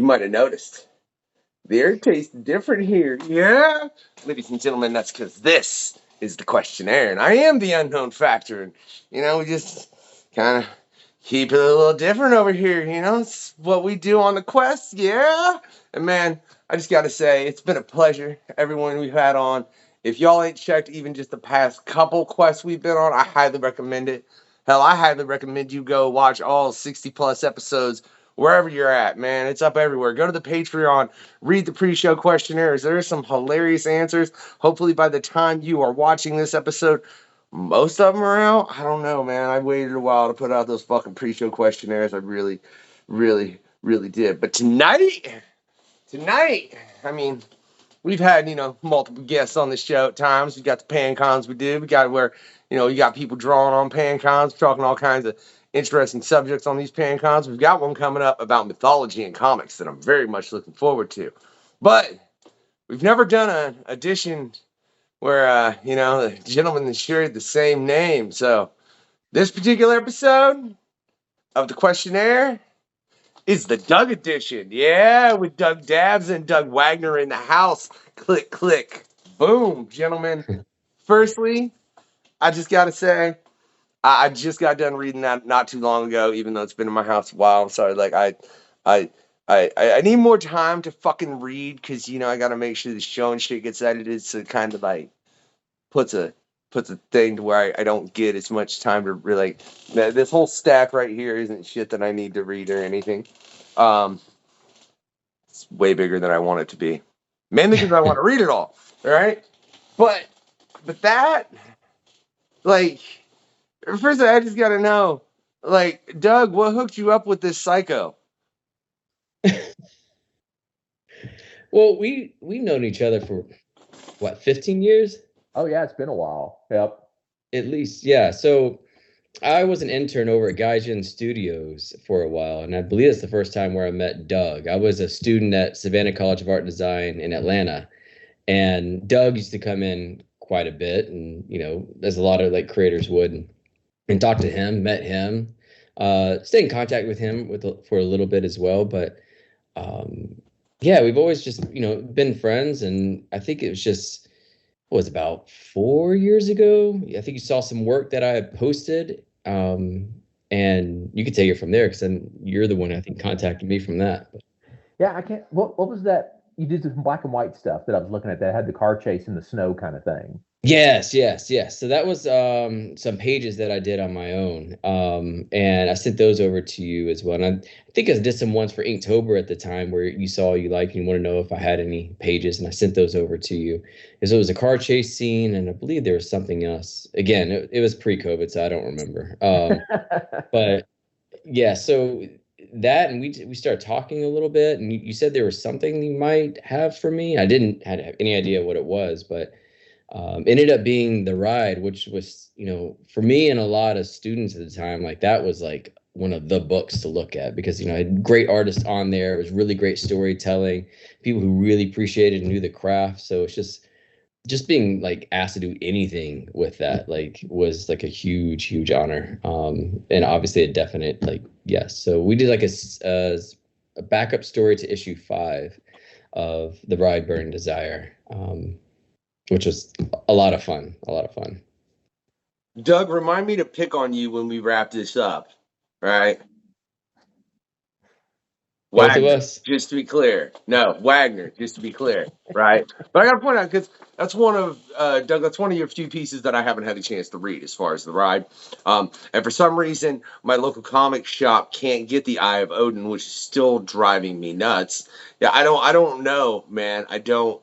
might have noticed. The air tastes different here. Yeah? Ladies and gentlemen, that's because this is the questionnaire, and I am the unknown factor. And, we just kind of keep it a little different over here. It's what we do on the quest. Yeah? And, man, I just got to say, it's been a pleasure, everyone we've had on. If y'all ain't checked even just the past couple quests we've been on, I highly recommend it. Hell, I highly recommend you go watch all 60-plus episodes wherever you're at, man. It's up everywhere. Go to the Patreon, read the pre-show questionnaires. There are some hilarious answers. Hopefully by the time you are watching this episode, most of them are out. I don't know, man. I waited a while to put out those fucking pre-show questionnaires. I really, really, really did. But tonight, I mean, we've had, multiple guests on the show at times. We got the pan cons we did. We got where, you got people drawing on pan cons, talking all kinds of interesting subjects on these pan cons. We've got one coming up about mythology and comics that I'm very much looking forward to. But we've never done an edition where, the gentlemen shared the same name. So this particular episode of the questionnaire is the Doug edition. Yeah, with Doug Dabbs and Doug Wagner in the house. Click, click, boom, gentlemen. Firstly, I just got to say, I just got done reading that not too long ago, even though it's been in my house a while. I'm sorry. Like, I need more time to fucking read because, I got to make sure the show and shit gets edited. So it kind of like puts a thing to where I don't get as much time to really. This whole stack right here isn't shit that I need to read or anything. It's way bigger than I want it to be. Mainly because I want to read it all. All right. But that, like, first I just got to know, like, Doug, what hooked you up with this psycho? Well, we've known each other for, what, 15 years? Oh, yeah, it's been a while. Yep. At least, yeah. So I was an intern over at Gaijin Studios for a while, and I believe it's the first time where I met Doug. I was a student at Savannah College of Art and Design in Atlanta, and Doug used to come in quite a bit, and, as a lot of, like, creators would, and talk to him, met him, stay in contact with him for a little bit as well. But yeah, we've always just, been friends. And I think it was about 4 years ago. I think you saw some work that I had posted, and you could take it from there because then you're the one I think contacted me from that. Yeah, I can't. What was that? You did some black and white stuff that I was looking at that had the car chase in the snow kind of thing. Yes. So that was some pages that I did on my own, and I sent those over to you as well. And I think I did some ones for Inktober at the time where you saw you like and you want to know if I had any pages, and I sent those over to you. Because it was a car chase scene, and I believe there was something else. Again, it was pre-COVID, so I don't remember. But yeah, so that, and we started talking a little bit, and you said there was something you might have for me. I didn't have any idea what it was, but ended up being The Ride, which was, for me and a lot of students at the time, like that was like one of the books to look at because, I had great artists on there. It was really great storytelling, people who really appreciated and knew the craft. So it's just being like asked to do anything with that, like was like a huge, huge honor. And obviously a definite, like, yes. So we did like a backup story to issue 5 of The Ride, Burn, Desire. Which was a lot of fun. Doug, remind me to pick on you when we wrap this up, right? Both Wagner, of us? just to be clear. No, Wagner, just to be clear, right? But I got to point out, because that's one of, Doug, that's one of your few pieces that I haven't had a chance to read as far as The Ride. And for some reason, my local comic shop can't get the Eye of Odin, which is still driving me nuts. Yeah, I don't know, man. I don't.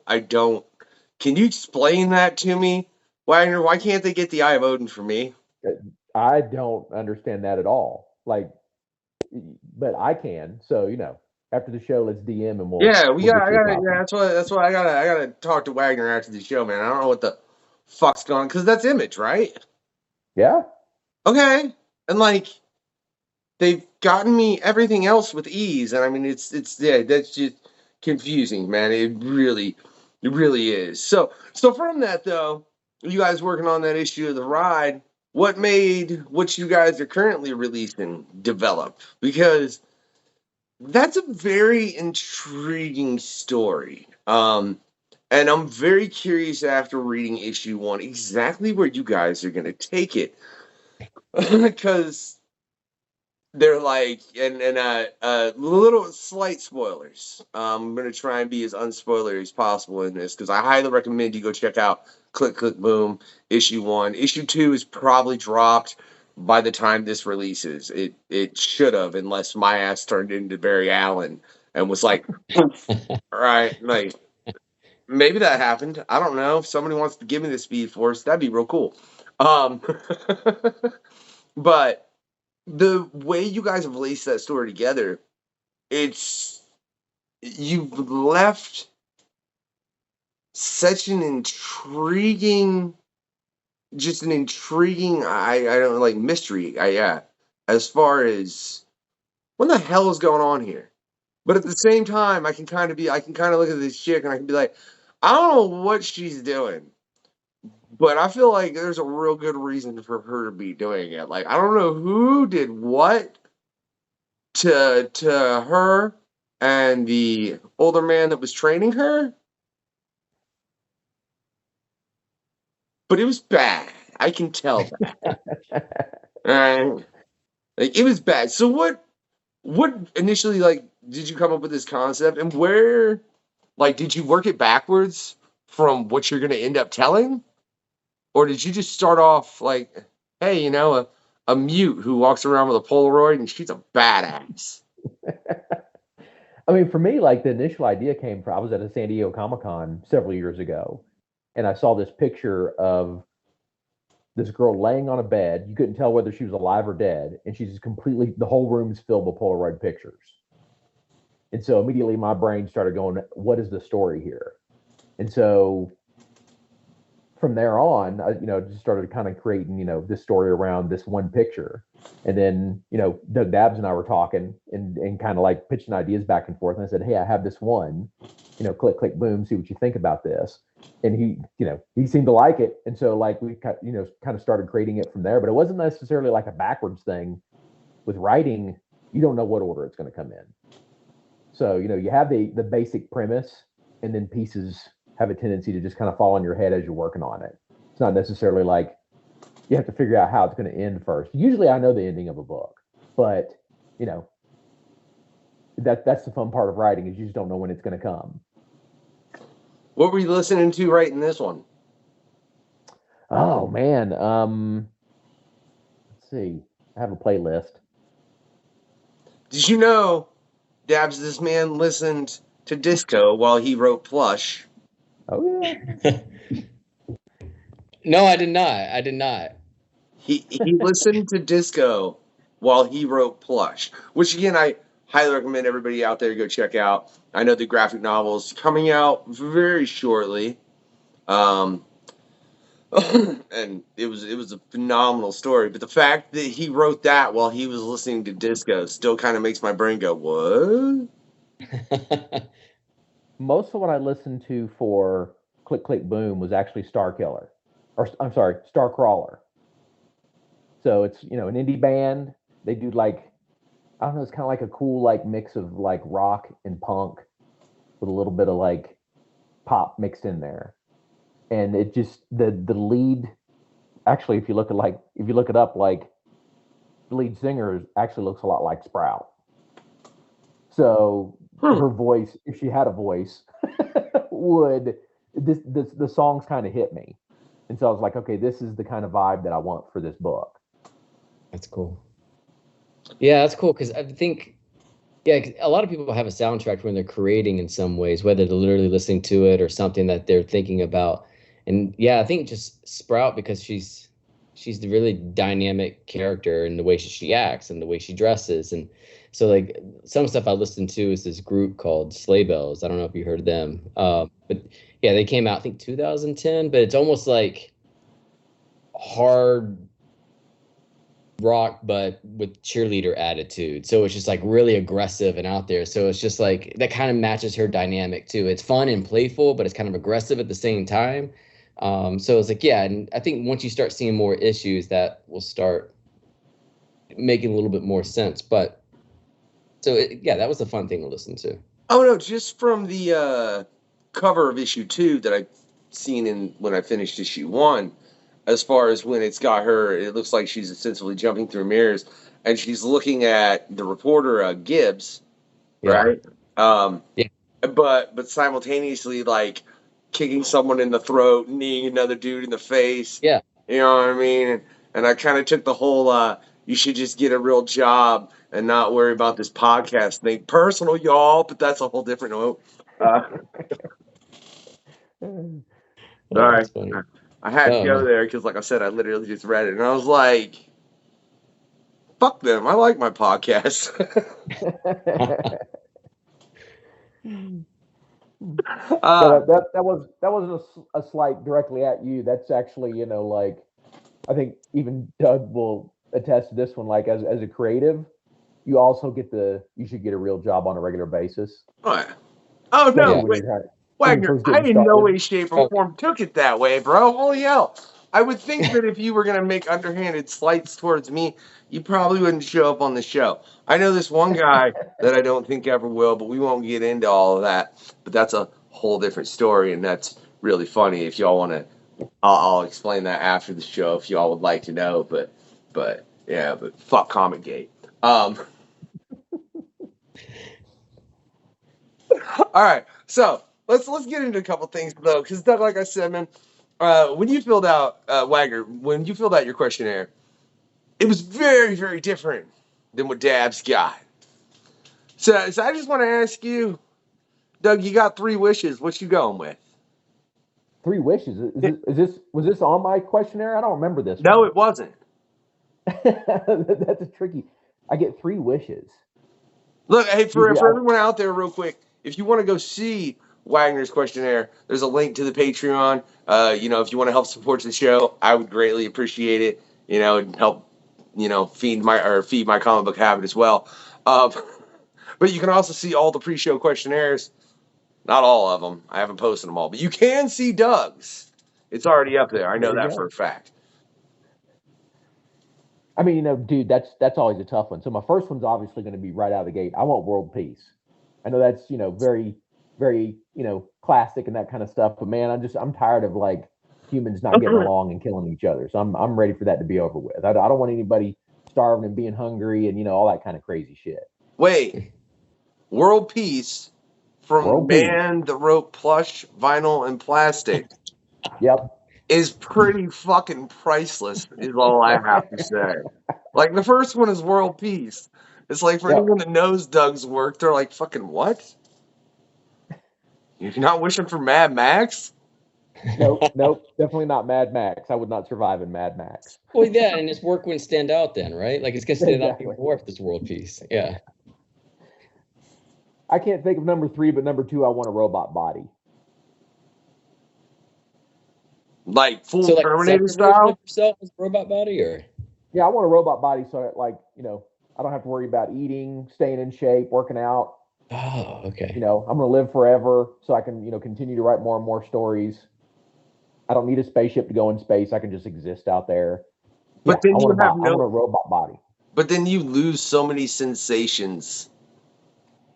Can you explain that to me, Wagner? Why can't they get the Eye of Odin for me? I don't understand that at all. Like, but I can. So, after the show, let's DM and we'll. Yeah, Yeah, that's why I gotta talk to Wagner after the show, man. I don't know what the fuck's going on because that's Image, right? Yeah. Okay, and like they've gotten me everything else with ease, and I mean it's yeah, that's just confusing, man. It really is. So from that though, you guys working on that issue of The Ride, what made what you guys are currently releasing develop? Because That's a very intriguing story. And I'm very curious after reading issue 1 exactly where you guys are going to take it. Because they're like, and little slight spoilers. I'm gonna try and be as unspoilery as possible in this because I highly recommend you go check out Klik Klik Boom issue 1. Issue 2 is probably dropped by the time this releases. It should have, unless my ass turned into Barry Allen and was like, right, like maybe that happened. I don't know. If somebody wants to give me the Speed Force, that'd be real cool. Um, but the way you guys have laced that story together, it's you've left such an intriguing, just an intriguing, I don't know, like mystery. Yeah, as far as what the hell is going on here. But at the same time, I can kind of look at this chick and I can be like, I don't know what she's doing, but I feel like there's a real good reason for her to be doing it. Like I don't know who did what to her and the older man that was training her, but it was bad. I can tell that. Alright? Like it was bad. So what initially like did you come up with this concept and where like did you work it backwards from what you're gonna end up telling? Or did you just start off like, hey, a mute who walks around with a Polaroid and she's a badass? I mean, for me, like the initial idea came from I was at a San Diego Comic-Con several years ago, and I saw this picture of this girl laying on a bed. You couldn't tell whether she was alive or dead, and she's just completely the whole room's filled with Polaroid pictures. And so immediately my brain started going, "What is the story here?" And so from there on, I, just started kind of creating, this story around this one picture. And then, Doug Dabbs and I were talking and kind of like pitching ideas back and forth. And I said, hey, I have this one, Klik Klik Boom, see what you think about this. And he seemed to like it. And so like we kind of started creating it from there, but it wasn't necessarily like a backwards thing. With writing, you don't know what order it's going to come in. So, you have the basic premise, and then pieces have a tendency to just kind of fall on your head as you're working on it. It's not necessarily like you have to figure out how it's going to end first. Usually I know the ending of a book, but that's the fun part of writing is you just don't know when it's going to come. What were you listening to writing this one? Oh man. Let's see. I have a playlist. Did you know, Dabbs, this man listened to disco while he wrote Plush? Oh yeah. No, I did not. He listened to disco while he wrote Plush, which again I highly recommend everybody out there go check out. I know the graphic novel is coming out very shortly, and it was a phenomenal story. But the fact that he wrote that while he was listening to disco still kind of makes my brain go, what? Most of what I listened to for Klik Klik Boom was actually Star Killer, or I'm sorry, Star Crawler. So it's an indie band. They do like, I don't know, it's kind of like a cool like mix of like rock and punk with a little bit of like pop mixed in there. And it just the lead, actually if you look it up, like the lead singer actually looks a lot like Sprout. So her voice, if she had a voice, would the songs kind of hit me. And so I was like, okay, this is the kind of vibe that I want for this book. That's cool. Yeah, that's cool because I think, a lot of people have a soundtrack when they're creating in some ways, whether they're literally listening to it or something that they're thinking about. And yeah, I think just Sprout, because she's the really dynamic character in the way she acts and the way she dresses. And so like some stuff I listened to is this group called Sleigh Bells. I don't know if you heard of them. But yeah, they came out, I think 2010, but it's almost like hard rock but with cheerleader attitude, so it's just like really aggressive and out there. So it's just like that kind of matches her dynamic too. It's fun and playful, but it's kind of aggressive at the same time. So it's like, yeah, and I think once you start seeing more issues, that will start making a little bit more sense. But So yeah, that was a fun thing to listen to. Oh no, just from the cover of issue 2 that I've seen when I finished issue 1, as far as when it's got her, it looks like she's essentially jumping through mirrors, and she's looking at the reporter Gibbs, right? Yeah. But simultaneously like kicking someone in the throat, kneeing another dude in the face. Yeah. You know what I mean? And I kind of took the whole you should just get a real job and not worry about this podcast thing. Personal, y'all, but that's a whole different note. All right. Funny. I had to go there because, like I said, I literally just read it. And I was like, fuck them. I like my podcast. That wasn't a slight directly at you. That's actually, you know, like, I think even Doug will attest to this one. Like, as a creative, you also you should get a real job on a regular basis. Oh no, Wagner, I in no way, shape, or form took it that way, bro. Holy hell. I would think that if you were going to make underhanded slights towards me, you probably wouldn't show up on the show. I know this one guy that I don't think ever will, but we won't get into all of that. But that's a whole different story, and that's really funny. If y'all want to, I'll explain that after the show if y'all would like to know. But yeah, but fuck Comic Gate. All right, so let's get into a couple things though, because Doug, like I said, man, when you filled out Wagner, when you filled out your questionnaire, it was very, very different than what Dabbs got. So I just want to ask you, Doug, you got 3 wishes. What you going with? 3 wishes? Was this on my questionnaire? I don't remember this. No, it wasn't. That's a tricky. I get 3 wishes. Look, hey, for everyone out there, real quick, if you want to go see Wagner's questionnaire, there's a link to the Patreon. You know, if you want to help support the show, I would greatly appreciate it. You know, and help, you know, feed my comic book habit as well. But you can also see all the pre-show questionnaires. Not all of them. I haven't posted them all, but you can see Doug's. It's already up there. I know that for a fact. I mean, you know, dude, that's always a tough one. So my first one's obviously going to be right out of the gate. I want world peace. I know that's, you know, very, very, you know, classic and that kind of stuff. But man, I'm tired of like humans not getting along and killing each other. So I'm ready for that to be over with. I don't want anybody starving and being hungry and, you know, all that kind of crazy shit. Wait, world peace from world band that wrote plush, vinyl, and plastic. Yep. Is pretty fucking priceless, is all I have to say. Like, the first one is world peace. It's like, for anyone that knows Doug's work, they're like, fucking what? You're not wishing for Mad Max? Nope, definitely not Mad Max. I would not survive in Mad Max. Well, yeah, and his work wouldn't stand out then, right? Like, it's going to stand out even more if there's world peace. Yeah. I can't think of number 3, but number 2, I want a robot body. Like full Terminator style? Yourself as a robot body, or? Yeah, I want a robot body so that, like, you know, I don't have to worry about eating, staying in shape, working out. Oh, okay. You know, I'm going to live forever so I can, you know, continue to write more and more stories. I don't need a spaceship to go in space. I can just exist out there. But then I want a robot body. But then you lose so many sensations.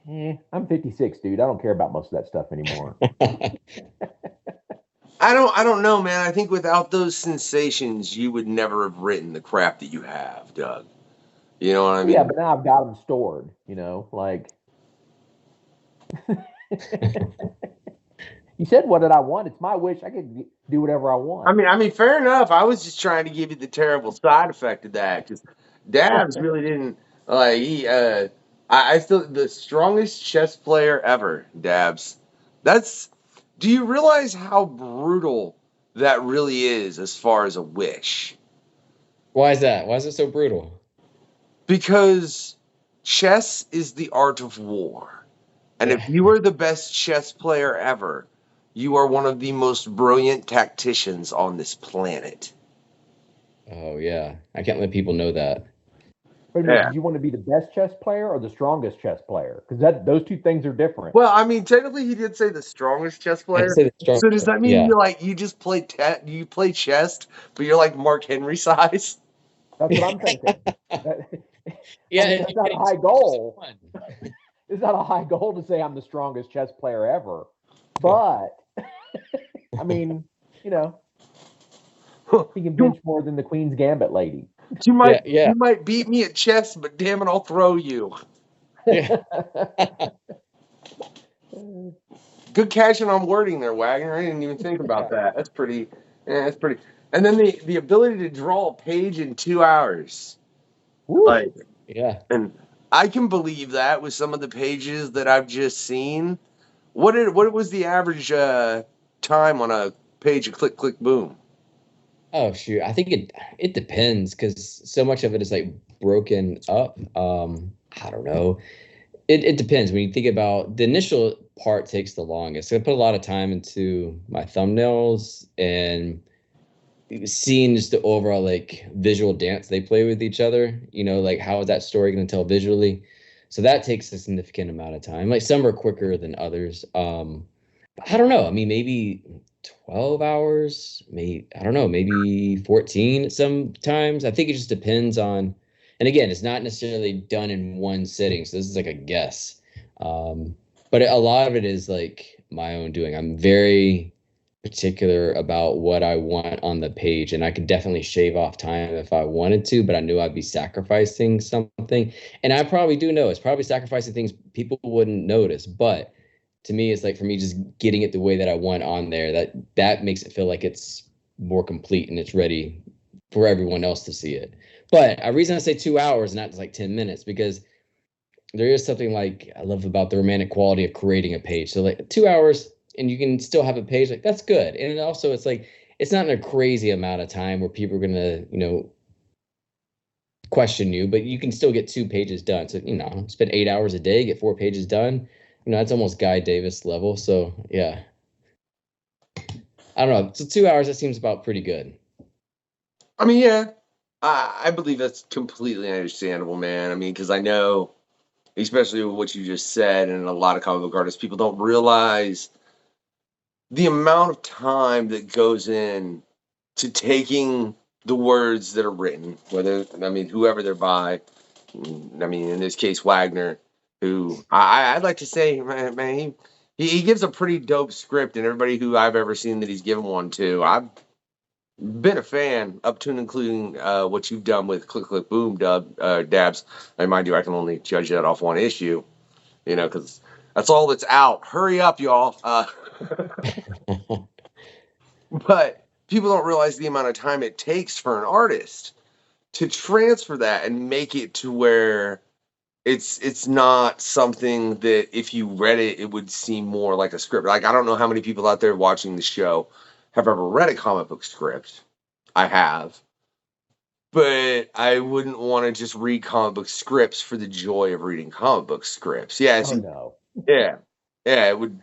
I'm 56, dude. I don't care about most of that stuff anymore. I don't know, man. I think without those sensations, you would never have written the crap that you have, Doug. You know what I mean? Yeah, but now I've got them stored, you know, like. You said, what did I want? It's my wish. I can do whatever I want. I mean, fair enough. I was just trying to give you the terrible side effect of that, because Dabbs really didn't, like, I feel the strongest chess player ever, Dabbs. Do you realize how brutal that really is as far as a wish? Why is that? Why is it so brutal? Because chess is the art of war. And if you are the best chess player ever, you are one of the most brilliant tacticians on this planet. Oh, yeah. I can't let people know that. Wait a minute, did you want to be the best chess player or the strongest chess player? Because those two things are different. Well, I mean, technically, he did say the strongest chess player. So does that mean you just play chess, but you're like Mark Henry size? That's what I'm thinking. Yeah, I mean, that's not a high goal. It's not a high goal to say I'm the strongest chess player ever. But, I mean, you know, he can bench more than the Queen's Gambit lady. You might, yeah. you might beat me at chess, but damn it, I'll throw you. Yeah. Good catching on wording there, Wagner. I didn't even think about that. That's pretty. Yeah, that's pretty. And then the ability to draw a page in 2 hours, like, Yeah. and I can believe that with some of the pages that I've just seen. What was the average time on a page of Klik Klik BOOM? Oh shoot, I think it depends because so much of it is like broken up. I don't know. It depends. When you think about the initial part takes the longest. So I put a lot of time into my thumbnails and seeing just the overall like visual dance they play with each other. You know, like how is that story going to tell visually? So that takes a significant amount of time. Like some are quicker than others. I don't know. I mean, maybe 12 hours, maybe, I don't know, maybe 14 sometimes. I think it just depends on, and again, it's not necessarily done in one sitting. So this is like a guess. But a lot of it is like my own doing. I'm very particular about what I want on the page, and I could definitely shave off time if I wanted to, but I knew I'd be sacrificing something. And I probably do know it's probably sacrificing things people wouldn't notice, but to me, it's like for me just getting it the way that I want on there, that makes it feel like it's more complete and it's ready for everyone else to see it. But a reason I say 2 hours, not just like 10 minutes, because there is something like I love about the romantic quality of creating a page. So like 2 hours and you can still have a page, like that's good. And also it's like it's not in a crazy amount of time where people are gonna, question you, but you can still get 2 pages done. So, spend 8 hours a day, get 4 pages done. That's almost Guy Davis level. So yeah. I don't know. So 2 hours, that seems about pretty good. I mean, yeah, I believe that's completely understandable, man. I mean, because I know, especially with what you just said, and a lot of comic book artists, people don't realize the amount of time that goes in to taking the words that are written, whoever they're by. I mean, in this case, Wagner, who I'd like to say, man, he gives a pretty dope script, and everybody who I've ever seen that he's given one to, I've been a fan up to and including what you've done with Klik Klik BOOM, Dabbs. And mind you, I can only judge that off one issue, because that's all that's out. Hurry up, y'all. But people don't realize the amount of time it takes for an artist to transfer that and make it to where it's not something that if you read it, it would seem more like a script. Like, I don't know how many people out there watching the show have ever read a comic book script. I have. But I wouldn't want to just read comic book scripts for the joy of reading comic book scripts. Yeah, Oh, no. yeah. Yeah, it would.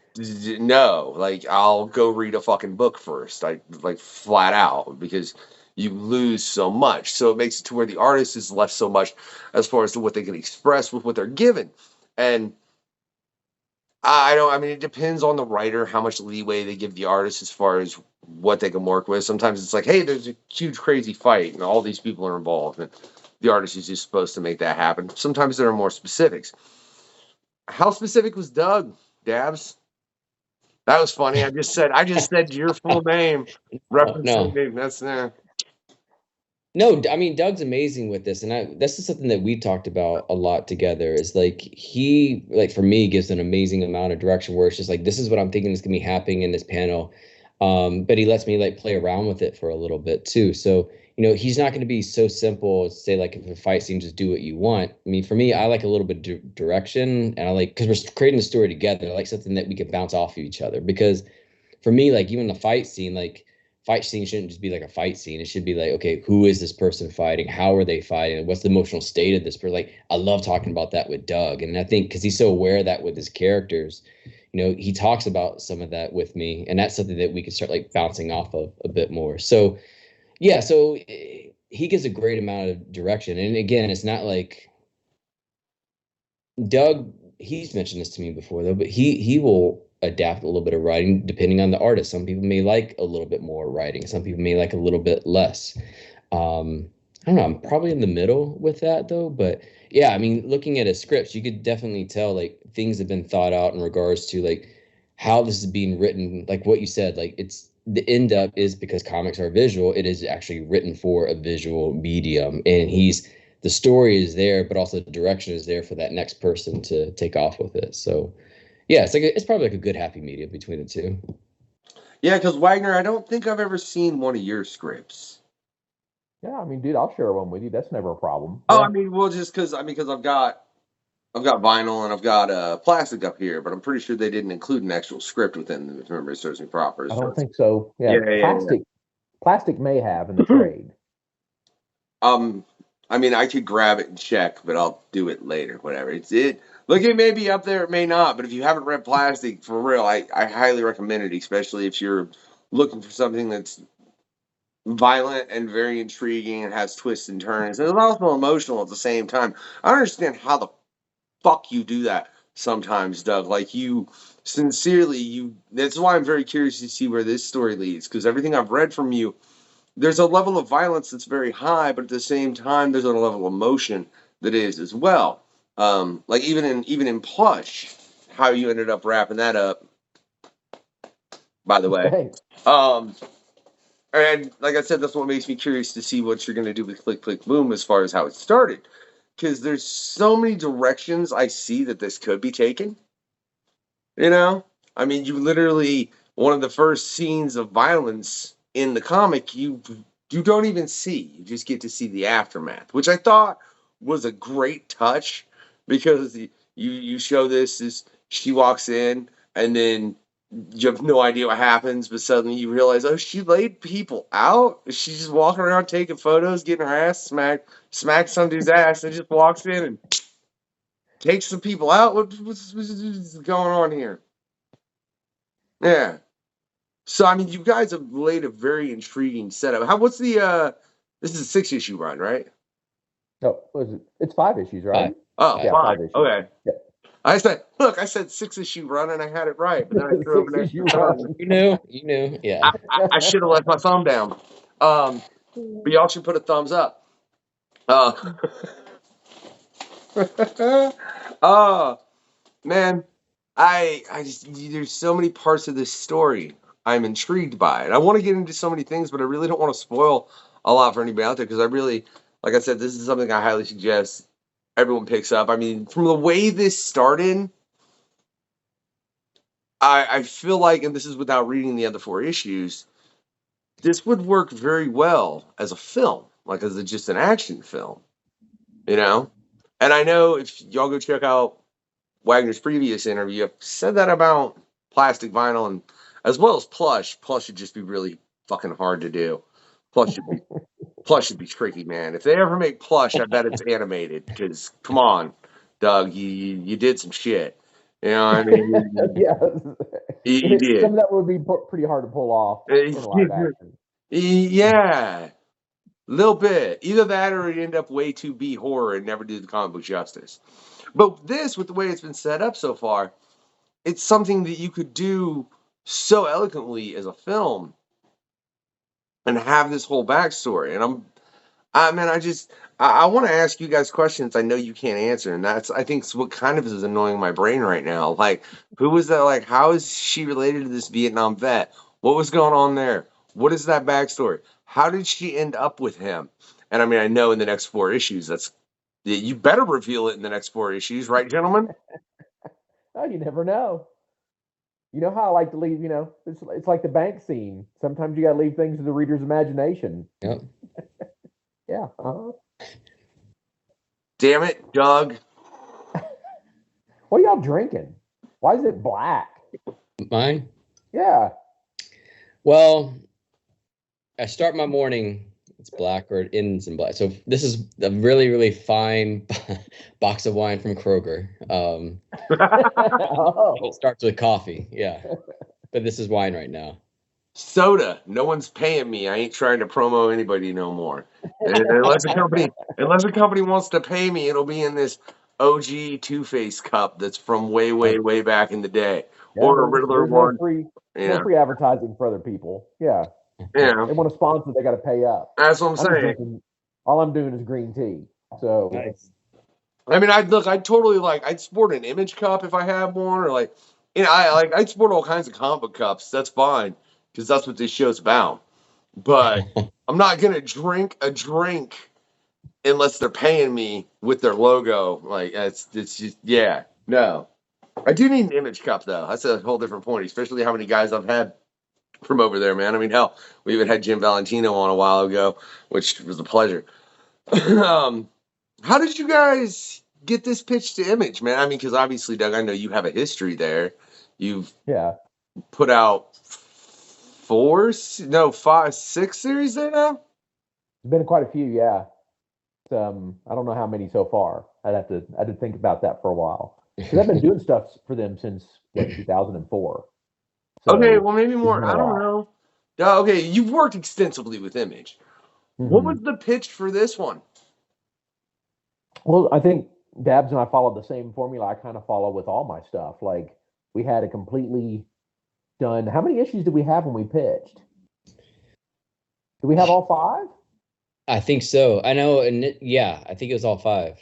No, like, I'll go read a fucking book first, like flat out, because you lose so much. So it makes it to where the artist is left so much as far as to what they can express with what they're given. And I don't. I mean, it depends on the writer how much leeway they give the artist as far as what they can work with. Sometimes it's like, hey, there's a huge crazy fight and all these people are involved, and the artist is just supposed to make that happen. Sometimes there are more specifics. How specific was Doug Dabbs? That was funny. I just said your full name, referencing me. That's No, I mean Doug's amazing with this, and this is something that we talked about a lot together. Is like he, like for me, gives an amazing amount of direction where it's just like this is what I'm thinking is gonna be happening in this panel, but he lets me like play around with it for a little bit too. So he's not gonna be so simple as to say like if a fight scene, just do what you want. I mean, for me, I like a little bit of direction, and I like because we're creating a story together. I like something that we can bounce off of each other because for me, like even the fight scene, like fight scene shouldn't just be like a fight scene. It should be like, okay, who is this person fighting? How are they fighting? What's the emotional state of this person? Like, I love talking about that with Doug. And I think because he's so aware of that with his characters, he talks about some of that with me. And that's something that we can start like bouncing off of a bit more. So, yeah, so he gives a great amount of direction. And again, it's not like Doug, he's mentioned this to me before though, but he will adapt a little bit of writing depending on the artist. Some people may like a little bit more writing. Some people may like a little bit less. I don't know. I'm probably in the middle with that though, but yeah, I mean, looking at his scripts, you could definitely tell like things have been thought out in regards to like how this is being written. Like what you said, like it's the end up is because comics are visual. It is actually written for a visual medium, and the story is there, but also the direction is there for that next person to take off with it. So yeah, it's probably like a good happy medium between the two. Yeah, because Wagner, I don't think I've ever seen one of your scripts. Yeah, I mean, dude, I'll share one with you. That's never a problem. Oh, Yeah. I mean, well, just because because I've got vinyl and I've got plastic up here, but I'm pretty sure they didn't include an actual script within them, if memory serves me proper. I don't think so. Yeah, Yeah. plastic may have in the trade. I mean, I could grab it and check, but I'll do it later. Whatever. Look, it may be up there, it may not. But if you haven't read Plastic, for real, I highly recommend it, especially if you're looking for something that's violent and very intriguing and has twists and turns. And it's also emotional at the same time. I don't understand how the fuck you do that sometimes, Doug. Like you sincerely, that's why I'm very curious to see where this story leads, because everything I've read from you, there's a level of violence that's very high, but at the same time, there's a level of emotion that is as well. Like even in Plush, how you ended up wrapping that up, by the way. Thanks. And like I said, that's what makes me curious to see what you're going to do with Klik Klik Boom as far as how it started, because there's so many directions I see that this could be taken. You know, I mean, you literally one of the first scenes of violence in the comic you don't even see. You just get to see the aftermath, which I thought was a great touch, because you show this as she walks in and then you have no idea what happens, but suddenly you realize, oh, she laid people out. She's just walking around taking photos, getting her ass smacked some dude's ass, and just walks in and takes some people out. What's going on here? Yeah. So I mean, you guys have laid a very intriguing setup. What's the this is a 6-issue run, right? No, what is it? It's 5 issues, right? Five. Oh, Yeah, 5. 5 issues. Okay. Yeah. I said 6-issue run and I had it right, but then I threw up an extra 6-issue thumb. run. You knew, yeah. I should have left my thumb down. But y'all should put a thumbs up. Uh, man, I just there's so many parts of this story I'm intrigued by, and I want to get into so many things, but I really don't want to spoil a lot for anybody out there, because I really, like I said, this is something I highly suggest everyone picks up. I mean, from the way this started, I feel like, and this is without reading the other 4 issues, this would work very well as a film, like as just an action film, you know. And I know if y'all go check out Wagner's previous interview, I've said that about plastic vinyl and as well as plush. Plush should just be really fucking hard to do. Plush should be tricky, man. If they ever make plush, I bet it's animated. Because come on, Doug, you did some shit. You know what I mean? Yeah. You did. Some of that would be pretty hard to pull off in live action. Yeah, a little bit. Either that or it end up way too B horror and never do the comic book justice. But this, with the way it's been set up so far, it's something that you could do so eloquently as a film and have this whole backstory. And I want to ask you guys questions I know you can't answer, and that's I think what kind of is annoying my brain right now. Like, who was that? Like, how is she related to this Vietnam vet? What was going on there? What is that backstory? How did she end up with him? And I mean, I know in the next 4 issues, you better reveal it in the next 4 issues, right, gentlemen? Oh, you never know. You know how I like to leave, it's like the bank scene. Sometimes you got to leave things to the reader's imagination. Yep. Yeah. Damn it, Doug. What are y'all drinking? Why is it black? Mine? Yeah. Well, I start my morning, it's black, or it ends in black. So this is a really, really fine box of wine from Kroger. It starts with coffee, yeah. But this is wine right now. Soda. No one's paying me. I ain't trying to promo anybody no more. Unless a company wants to pay me, it'll be in this OG Two-Face cup that's from way, way, way back in the day. Yeah, or a Riddler one. No free advertising for other people. Yeah. Yeah. They want to sponsor, they got to pay up. That's what I'm saying. All I'm doing is green tea. So Nice. I mean, I'd totally I'd sport an image cup if I had one, or I'd sport all kinds of comic book cups. That's fine because that's what this show's about. But I'm not gonna drink a drink unless they're paying me with their logo. Like it's just yeah, no. I do need an image cup though. That's a whole different point, especially how many guys I've had from over there, man. I mean, hell, we even had Jim Valentino on a while ago, which was a pleasure. um, how did you guys get this pitch to Image, man? I mean, because obviously, Doug, I know you have a history there. You've yeah, put out five, six series there now. it's been quite a few. Yeah, I don't know how many so far. I had to think about that for a while because I've been doing stuff for them since 2004. So Okay, well, maybe it's more. been a I don't while. know. Okay, you've worked extensively with Image. What Hmm. was the pitch for this one? Well, I think Dabbs and I followed the same formula I kind of follow with all my stuff. Like we had a completely done. How many issues did we have when we pitched? Did we have all five? I think so. I know, and yeah, I think it was all five.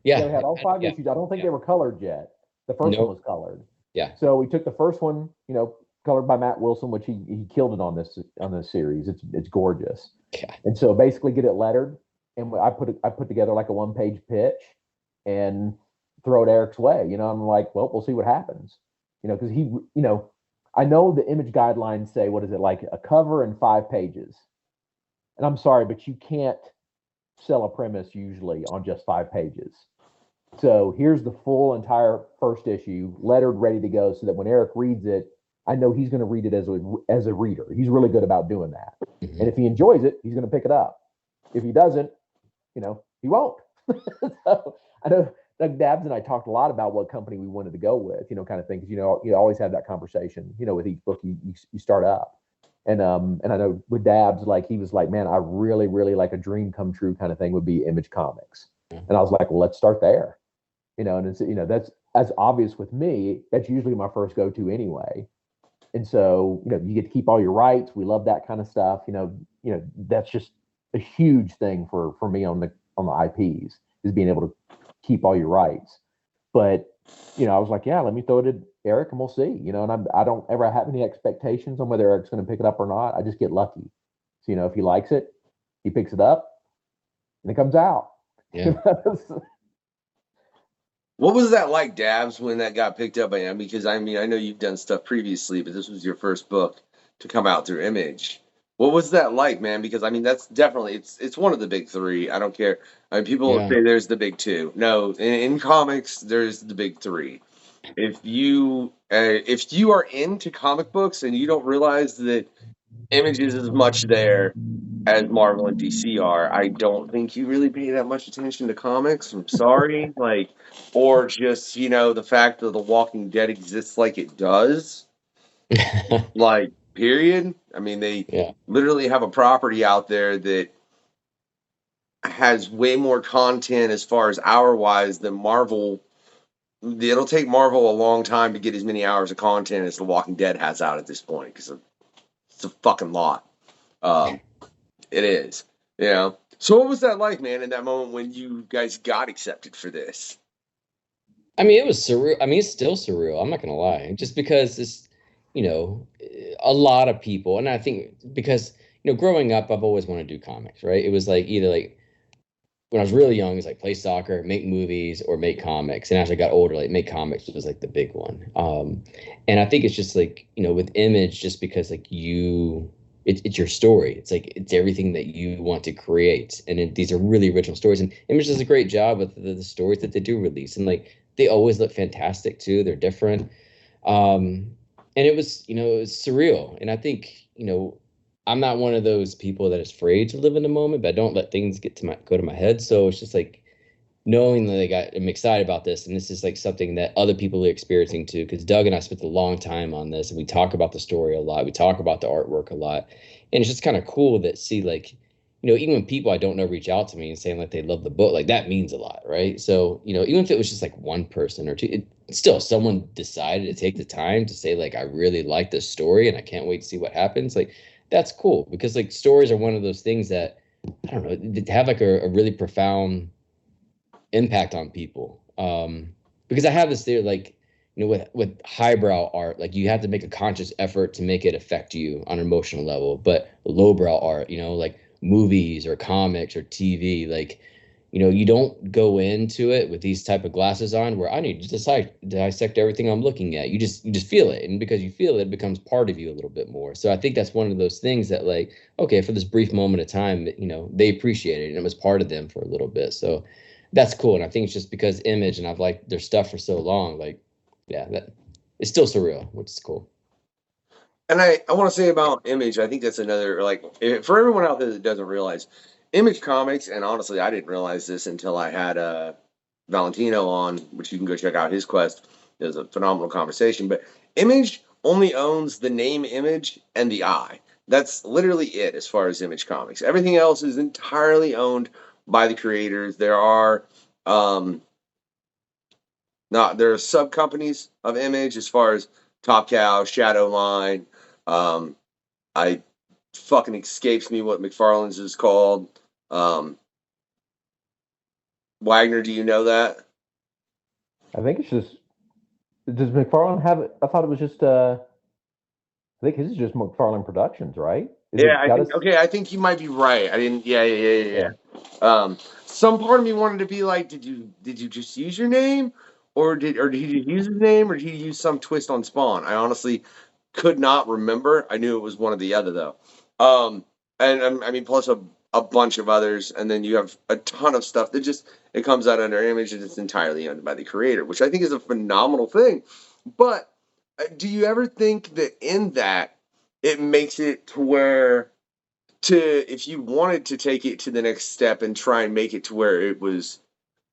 Yeah, we Yeah, had all five yeah, issues. I don't think yeah. they were colored yet. The first one Nope. was colored. Yeah. So we took the first one, colored by Matt Wilson, which he killed it on this series. It's gorgeous. Yeah. And so basically get it lettered, and I put together like a 1-page pitch, and throw it Eric's way. I'm like, well, we'll see what happens. Because I know the image guidelines say what is it like a cover and 5 pages, and I'm sorry, but you can't sell a premise usually on just 5 pages. So here's the full entire first issue, lettered, ready to go, so that when Eric reads it, I know he's going to read it as a reader. He's really good about doing that. Mhm. And if he enjoys it, he's going to pick it up. If he doesn't, he won't. So I know Doug Dabbs and I talked a lot about what company we wanted to go with, kind of thing. Because you always have that conversation, with each book you start up. And I know with Dabbs, like he was like, man, I really, really like a dream come true kind of thing would be Image Comics. And I was like, well, let's start there. And it's that's as obvious with me. That's usually my first go to anyway. And so you get to keep all your rights. We love that kind of stuff. That's just a huge thing for me on the IPs is being able to keep all your rights. But I was like, yeah, let me throw it at Eric and we'll see. And I don't ever have any expectations on whether Eric's going to pick it up or not. I just get lucky. So if he likes it, he picks it up, and it comes out. Yeah. What was that like, Dabbs, when that got picked up by him? Because I mean, I know you've done stuff previously, but this was your first book to come out through Image. What was that like, man? Because I mean, that's definitely it's one of the big three. I don't care. I mean, people Yeah. say there's the big two. No, in comics, there's the big three. If you are into comic books and you don't realize that Image is as much there as Marvel and DC are, I don't think you really pay that much attention to comics. I'm sorry, or just the fact that The Walking Dead exists like it does, period. I mean, they Yeah. literally have a property out there that has way more content as far as hour wise than Marvel. It'll take Marvel a long time to get as many hours of content as The Walking Dead has out at this point because it's a fucking lot. It is, So what was that like, man, in that moment when you guys got accepted for this? I mean, it was surreal. I mean, it's still surreal. I'm not gonna lie, just because it's, a lot of people, and I think because growing up, I've always wanted to do comics, right? It was like either like when I was really young, it's like play soccer, make movies, or make comics. And as I got older, like make comics was like the big one. And I think it's just like with Image, just because like it's your story. It's like it's everything that you want to create, and these are really original stories. And Image does a great job with the stories that they do release, and like they always look fantastic too. They're different, and it was it was surreal. And I think I'm not one of those people that is afraid to live in the moment, but I don't let things go to my head. So it's just like knowing that I'm excited about this, and this is like something that other people are experiencing too. Because Doug and I spent a long time on this, and we talk about the story a lot. We talk about the artwork a lot, and it's just kind of cool that see like even when people I don't know reach out to me and saying like they love the book, like that means a lot, right? So even if it was just like one person or two, still someone decided to take the time to say like I really like this story and I can't wait to see what happens. Like that's cool because like stories are one of those things that I don't know, to have like a really profound impact on people. Because I have this theory, like, you know, with highbrow art, like you have to make a conscious effort to make it affect you on an emotional level. But lowbrow art, you know, like movies or comics or TV, like, you know, you don't go into it with these type of glasses on where I need to dissect everything I'm looking at. You just feel it, and because you feel it, it becomes part of you a little bit more. So I think that's one of those things that, like, okay, for this brief moment of time, you know, they appreciate it and it was part of them for a little bit. So that's cool. And I think it's just because Image and I've liked their stuff for so long, like, yeah, that it's still surreal, which is cool. And I want to say about Image, I think that's another, like, for everyone out there that doesn't realize, Image Comics, and honestly, I didn't realize this until I had Valentino on, which you can go check out his quest. It was a phenomenal conversation. But Image only owns the name Image and the eye. That's literally it as far as Image Comics. Everything else is entirely owned by the creators. There are there are sub companies of Image as far as Top Cow, Shadowline. I fucking escapes me what McFarlane's is called. Wagner, do you know that? I think it's just. Does McFarlane have it? I thought it was just. I think his is just McFarlane Productions, right? I think you might be right. I didn't. Yeah. Some part of me wanted to be like, did you just use your name, or did he just use his name, or did he use some twist on Spawn? I honestly could not remember. I knew it was one or the other though. And I mean, plus a bunch of others, and then you have a ton of stuff that just it comes out under Image and it's entirely owned by the creator, which I think is a phenomenal thing. But do you ever think that in that it makes it to where if you wanted to take it to the next step and try and make it to where it was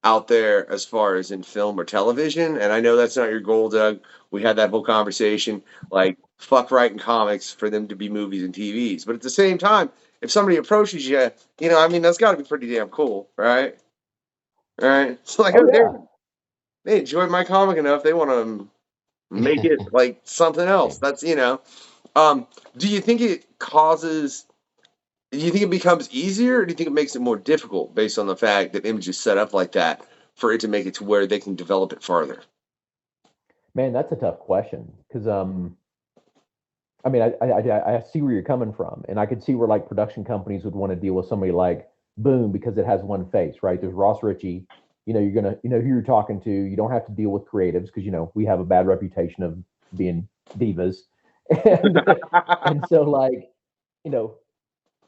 out there as far as in film or television, and I know that's not your goal, Doug. We had that whole conversation, like, fuck writing comics for them to be movies and TVs. But at the same time, if somebody approaches you, you know, I mean, that's got to be pretty damn cool, right? Right? So, like, Oh yeah. they enjoyed my comic enough, they want to make it like something else. That's, you know. Do you think it causes? Do you think it becomes easier, or do you think it makes it more difficult based on the fact that Image is set up like that for it to make it to where they can develop it farther? Man, that's a tough question because I mean, I see where you're coming from, and I could see where like production companies would want to deal with somebody like Boom because it has one face, right? There's Ross Ritchie. You know, you're gonna, you know who you're talking to. You don't have to deal with creatives because you know we have a bad reputation of being divas, and so like, you know,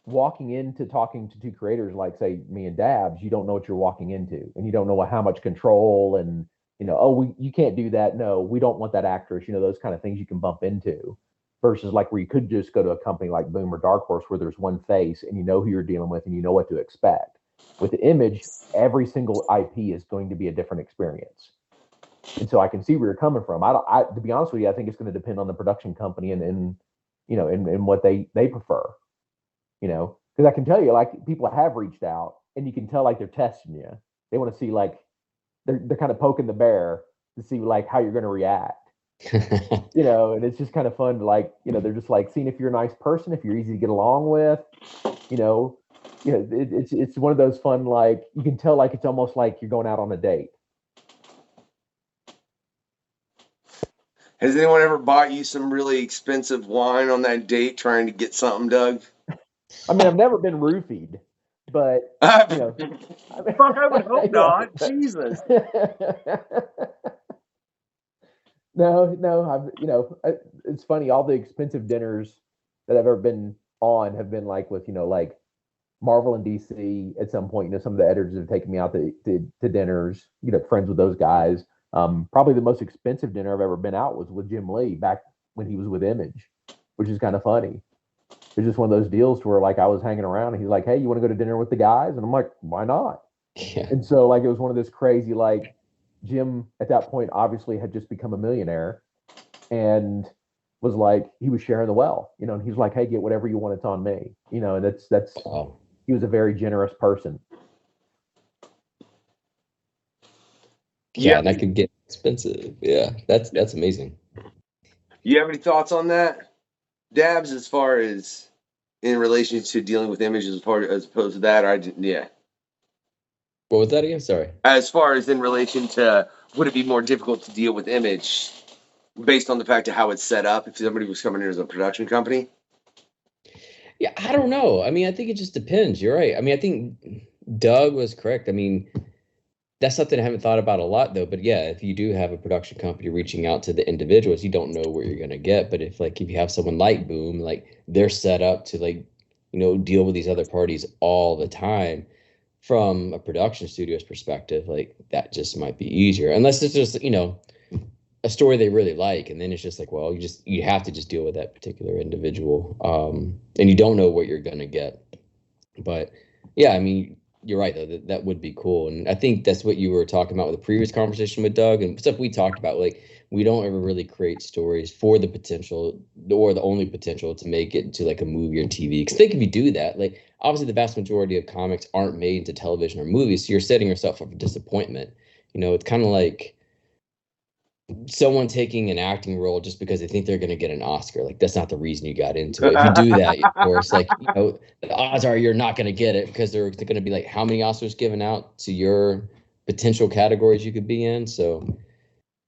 walking into talking to two creators like say me and Dabbs, you don't know what you're walking into, and you don't know how much control and you know, you can't do that. No, we don't want that actress. You know, those kind of things you can bump into versus like where you could just go to a company like Boom or Dark Horse where there's one face and you know who you're dealing with and you know what to expect. With the Image, every single IP is going to be a different experience. And so I can see where you're coming from. To be honest with you, I think it's going to depend on the production company and you know, and what they prefer, you know, because I can tell you, like, people have reached out and you can tell, like, they're testing you. They want to see, like, they're kind of poking the bear to see, like, how you're going to react. You know, and it's just kind of fun to, like, you know, they're just like seeing if you're a nice person, if you're easy to get along with, you know, it's one of those fun, like, you can tell, like, it's almost like you're going out on a date. Has anyone ever bought you some really expensive wine on that date trying to get something, Doug? I mean, I've never been roofied, but you know, fuck, I would hope not. Jesus. No, you know, it's funny. All the expensive dinners that I've ever been on have been like with, you know, like Marvel and DC at some point. You know, some of the editors have taken me out to dinners, you know, friends with those guys. Probably the most expensive dinner I've ever been out was with Jim Lee back when he was with Image, which is kind of funny. It's just one of those deals to where like I was hanging around and he's like, "Hey, you want to go to dinner with the guys?" And I'm like, "Why not?" Yeah. And so like it was one of this crazy, like, Jim at that point obviously had just become a millionaire and was like, he was sharing the wealth, you know, and he was like, "Hey, get whatever you want, it's on me," you know, and that's Wow. he was a very generous person. Yeah, and that could get expensive. Yeah, that's amazing. You have any thoughts on that, Dabbs, as far as in relation to dealing with images as opposed to that, or yeah. What was that again? Sorry. As far as in relation to, would it be more difficult to deal with image based on the fact of how it's set up if somebody was coming in as a production company? Yeah, I don't know. I mean, I think it just depends. You're right. I mean, I think Doug was correct. I mean, that's something I haven't thought about a lot though. But yeah, if you do have a production company reaching out to the individuals, you don't know what you're gonna get. But if you have someone like Boom, like they're set up to deal with these other parties all the time from a production studio's perspective, like that just might be easier. Unless it's just, a story they really like, and then it's just like, well, you have to just deal with that particular individual, and you don't know what you're gonna get. But yeah, I mean, you're right though, that would be cool, and I think that's what you were talking about with the previous conversation with Doug and stuff we talked about. Like, we don't ever really create stories for the potential or the only potential to make it into like a movie or TV. Because think if you do that, like obviously the vast majority of comics aren't made into television or movies, so you're setting yourself up for disappointment. It's kind of like someone taking an acting role just because they think they're going to get an Oscar. Like, that's not the reason you got into it. If you do that, of course, like, the odds are you're not going to get it because they're going to be like, how many Oscars given out to your potential categories you could be in? So,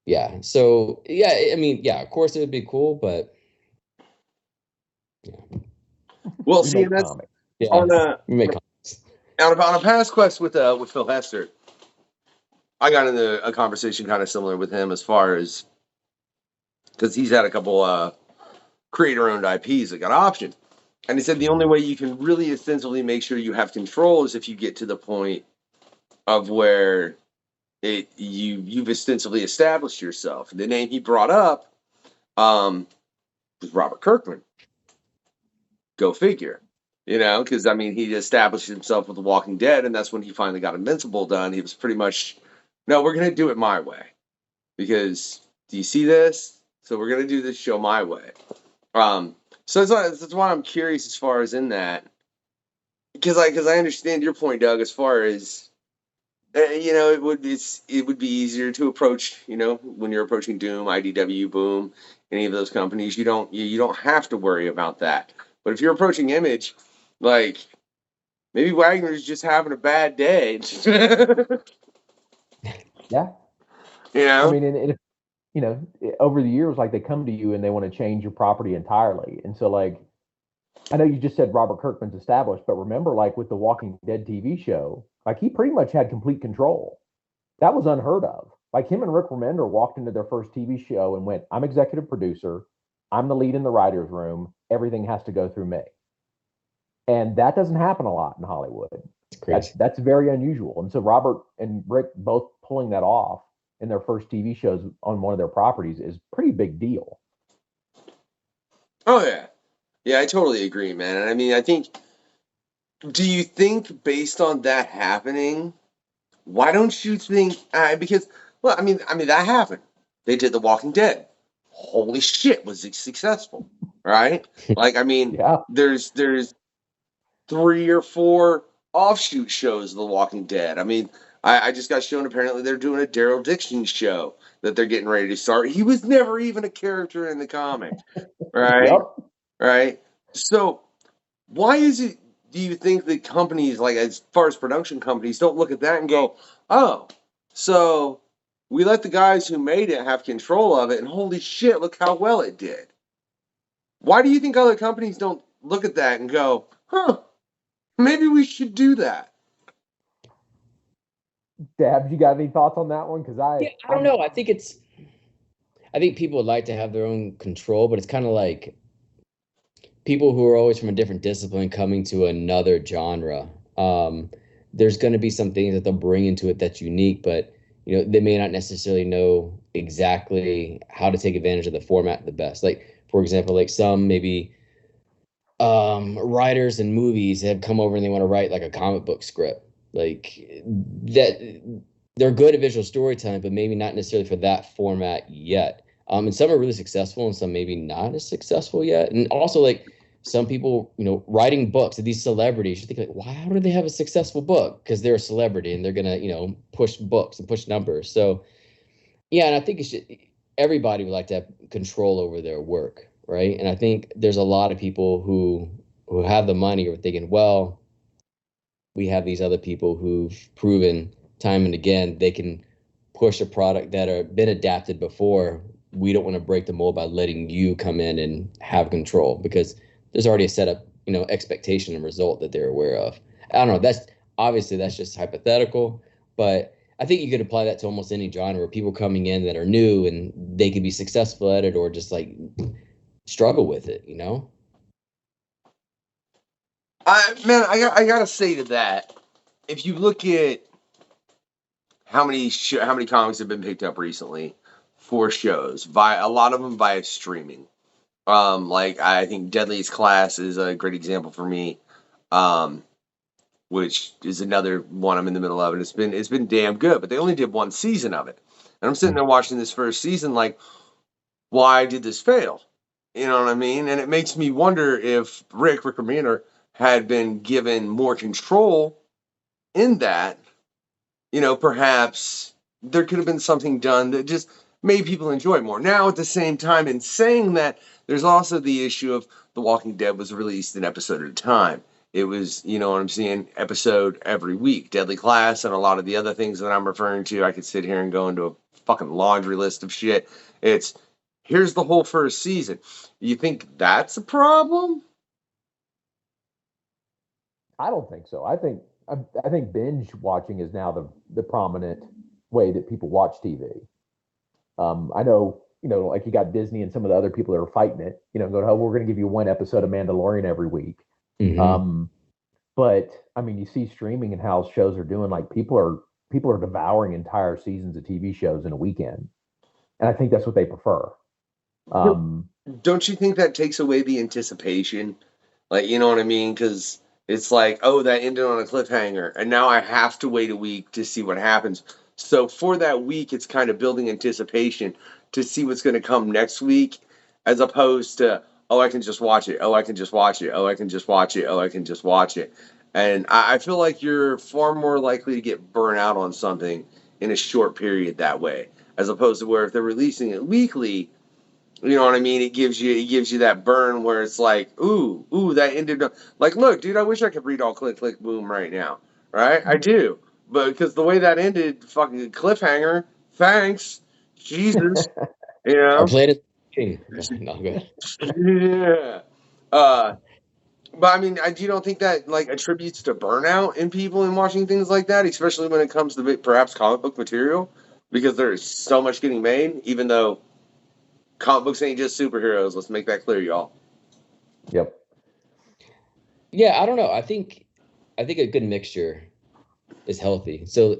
yeah. So, yeah, I mean, yeah, of course it would be cool, but yeah. Well, see, that's yeah. on a on a past quest with Phil Hester. I got into a conversation kind of similar with him as far as, because he's had a couple creator-owned IPs that got optioned. And he said the only way you can really ostensibly make sure you have control is if you get to the point of where you've ostensibly established yourself. And the name he brought up was Robert Kirkman. Go figure. Because, I mean, he established himself with The Walking Dead, and that's when he finally got Invincible done. He was pretty much, no, we're going to do it my way. Because, do you see this? So we're going to do this show my way. So that's why I'm curious as far as in that. Because I understand your point, Doug, as far as, it would be easier to approach, when you're approaching Doom, IDW, Boom, any of those companies, you don't have to worry about that. But if you're approaching Image, like, maybe Wagner's just having a bad day. Yeah. I mean, and over the years, like, they come to you and they want to change your property entirely. And so, like, I know you just said Robert Kirkman's established, but remember, like, with the Walking Dead TV show, like, he pretty much had complete control. That was unheard of. Like, him and Rick Remender walked into their first TV show and went, I'm executive producer. I'm the lead in the writer's room. Everything has to go through me. And that doesn't happen a lot in Hollywood. That's very unusual. And so Robert and Rick both pulling that off in their first TV shows on one of their properties is a pretty big deal. Oh, yeah. Yeah, I totally agree, man. And I mean, do you think based on that happening, why don't you think, because, well, I mean, that happened. They did The Walking Dead. Holy shit, was it successful, right? Like, I mean, Yeah. there's 3 or 4 offshoot shows of The Walking Dead. I mean, I just got shown apparently they're doing a Daryl Dixon show that they're getting ready to start. He was never even a character in the comic, right? Yep. Right? So why is it, do you think that companies, like as far as production companies, don't look at that and go, oh, so we let the guys who made it have control of it, and holy shit, look how well it did. Why do you think other companies don't look at that and go, huh, maybe we should do that? Dabbs, you got any thoughts on that one? Because I don't know. I think people would like to have their own control, but it's kind of like people who are always from a different discipline coming to another genre. There's going to be some things that they'll bring into it that's unique, but they may not necessarily know exactly how to take advantage of the format the best. Like, for example, like some maybe writers in movies have come over and they want to write like a comic book script. Like that, they're good at visual storytelling, but maybe not necessarily for that format yet. And some are really successful, and some maybe not as successful yet. And also, like, some people, writing books, these celebrities, you think like, why? How do they have a successful book? Because they're a celebrity and they're gonna, push books and push numbers. So, yeah, and I think everybody would like to have control over their work, right? And I think there's a lot of people who who have the money are thinking, well, we have these other people who've proven time and again they can push a product that have been adapted before. We don't want to break the mold by letting you come in and have control because there's already a setup, expectation and result that they're aware of. I don't know. That's just hypothetical, but I think you could apply that to almost any genre. People coming in that are new and they could be successful at it or just like struggle with it. I gotta say to that, if you look at how many comics have been picked up recently for shows, a lot of them via streaming. Like I think Deadliest Class is a great example for me. Which is another one I'm in the middle of, and it's been damn good. But they only did one season of it, and I'm sitting there watching this first season, like, why did this fail? You know what I mean? And it makes me wonder if Rick Remender had been given more control in that, perhaps there could have been something done that just made people enjoy it more. Now, at the same time, in saying that, there's also the issue of The Walking Dead was released an episode at a time. It was, you know what I'm saying, episode every week. Deadly Class and a lot of the other things that I'm referring to, I could sit here and go into a fucking laundry list of shit. Here's the whole first season. You think that's a problem? I don't think so. I think binge watching is now the prominent way that people watch TV. I know, like you got Disney and some of the other people that are fighting it, going, oh, we're going to give you one episode of Mandalorian every week. Mm-hmm. But I mean, you see streaming and how shows are doing, like people are devouring entire seasons of TV shows in a weekend. And I think that's what they prefer. Don't you think that takes away the anticipation? Like, you know what I mean? Because it's like, oh, that ended on a cliffhanger, and now I have to wait a week to see what happens. So for that week, it's kind of building anticipation to see what's going to come next week, as opposed to, oh, I can just watch it. Oh, I can just watch it. Oh, I can just watch it. Oh, I can just watch it. And I feel like you're far more likely to get burnt out on something in a short period that way, as opposed to where if they're releasing it weekly, you know what I mean? It gives you that burn where it's like, ooh, that ended up like, look, dude, I wish I could read all Klik Klik BOOM right now, right? I do, but because the way that ended, fucking cliffhanger. Thanks, Jesus, you Our know. planet king. No, good. Yeah. But I mean, you don't think that like attributes to burnout in people in watching things like that, especially when it comes to perhaps comic book material, because there's so much getting made, even though comic books ain't just superheroes. Let's make that clear, y'all. Yep. Yeah, I don't know. I think a good mixture is healthy. So,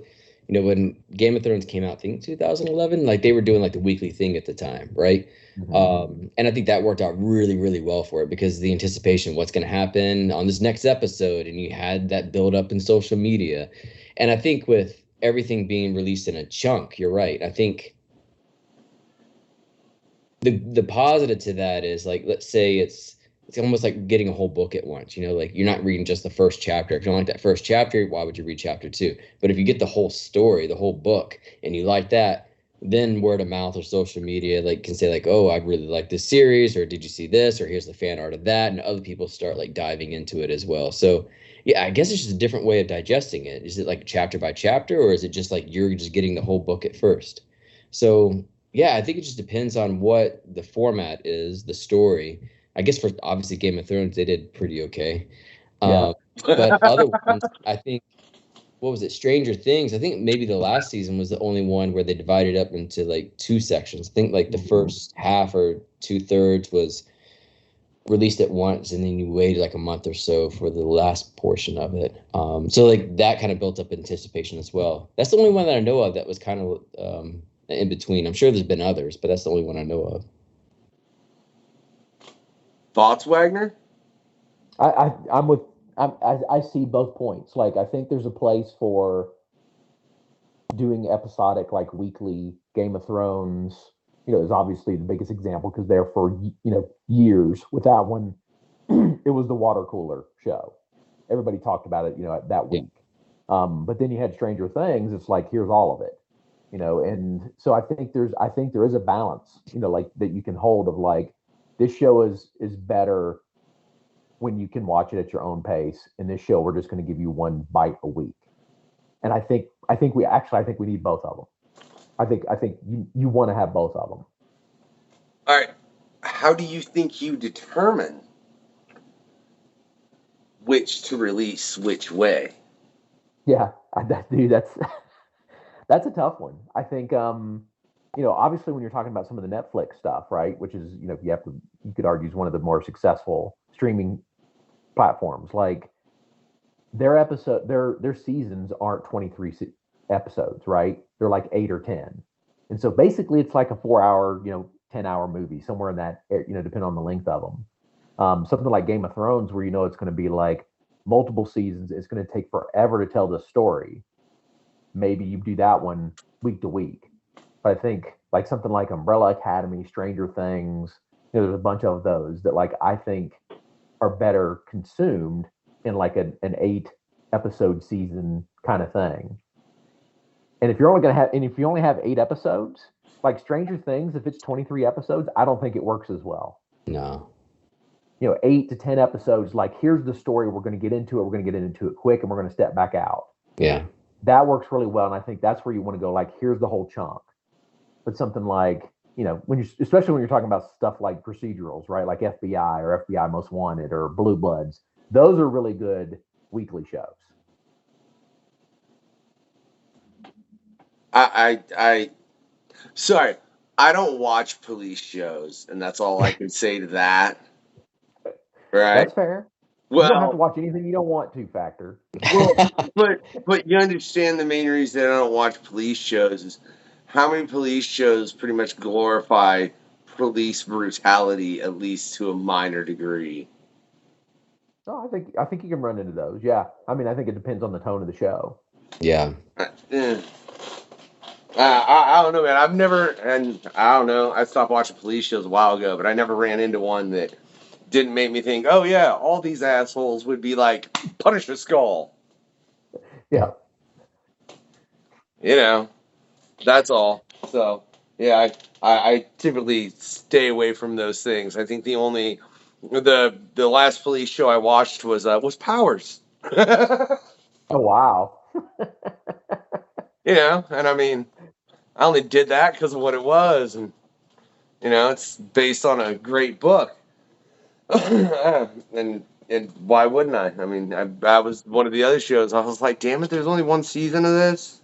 when Game of Thrones came out, I think 2011, like they were doing like the weekly thing at the time, right? And I think that worked out really, really well for it because the anticipation, what's going to happen on this next episode, and you had that build up in social media. And I think with everything being released in a chunk, you're right. I think the positive to that is like, let's say it's almost like getting a whole book at once, like you're not reading just the first chapter. If you don't like that first chapter, why would you read chapter 2? But if you get the whole story, the whole book, and you like that, then word of mouth or social media like can say like, oh, I really like this series, or did you see this, or here's the fan art of that, and other people start like diving into it as well. So yeah, I guess it's just a different way of digesting it. Is it like chapter by chapter, or is it just like you're just getting the whole book at first? So yeah, I think it just depends on what the format is, the story. I guess for obviously Game of Thrones, they did pretty okay. Yeah. But other ones, I think, what was it, Stranger Things? I think maybe the last season was the only one where they divided up into like two sections. I think like the first half or 2/3 was released at once, and then you waited like a month or so for the last portion of it. So like that kind of built up anticipation as well. That's the only one that I know of that was kind of in between. I'm sure there's been others, but that's the only one I know of. Thoughts, Wagner? I'm with. I see both points. Like I think there's a place for doing episodic, like weekly Game of Thrones. Is obviously the biggest example because there for years with that one, it was the water cooler show. Everybody talked about it, that week. But then you had Stranger Things. It's like here's all of it, and so I think there is a balance, like that you can hold of like this show is better when you can watch it at your own pace. In this show, we're just going to give you one bite a week. And I think we need both of them. I think you want to have both of them. All right. How do you think you determine which to release which way? Yeah, dude, that's a tough one. I think, obviously when you're talking about some of the Netflix stuff, right, which is, you could argue is one of the more successful streaming platforms. Like their seasons aren't 23 episodes, right? They're like 8 or 10, and so basically it's like a 4-hour, 10-hour movie somewhere in that, depending on the length of them. Something like Game of Thrones, where it's going to be like multiple seasons, it's going to take forever to tell the story. Maybe you do that one week to week. But I think like something like Umbrella Academy, Stranger Things, there's a bunch of those that like I think are better consumed in like an 8-episode season kind of thing. And if you only have 8 episodes, like Stranger Things, if it's 23 episodes, I don't think it works as well. No. 8 to 10 episodes, like here's the story, we're going to get into it, we're going to get into it quick, and we're going to step back out. Yeah. That works really well, and I think that's where you want to go, like here's the whole chunk. But something like, especially when you're talking about stuff like procedurals, right? Like FBI or FBI Most Wanted or Blue Bloods, those are really good weekly shows. Sorry, I don't watch police shows, and that's all I can say to that. Right? That's fair. Well, you don't have to watch anything you don't want to, Factor. Well, but you understand the main reason I don't watch police shows is how many police shows pretty much glorify police brutality, at least to a minor degree. Oh, I think you can run into those. Yeah, I mean, I think it depends on the tone of the show. Yeah. I don't know, man. I don't know. I stopped watching police shows a while ago, but I never ran into one that didn't make me think, oh yeah, all these assholes would be like, punish a skull. Yeah. That's all. So yeah, I typically stay away from those things. I think the last police show I watched was Powers. Oh wow. And I mean, I only did that because of what it was, and it's based on a great book. and why wouldn't I? I mean, I was one of the other shows. I was like, damn it, there's only one season of this.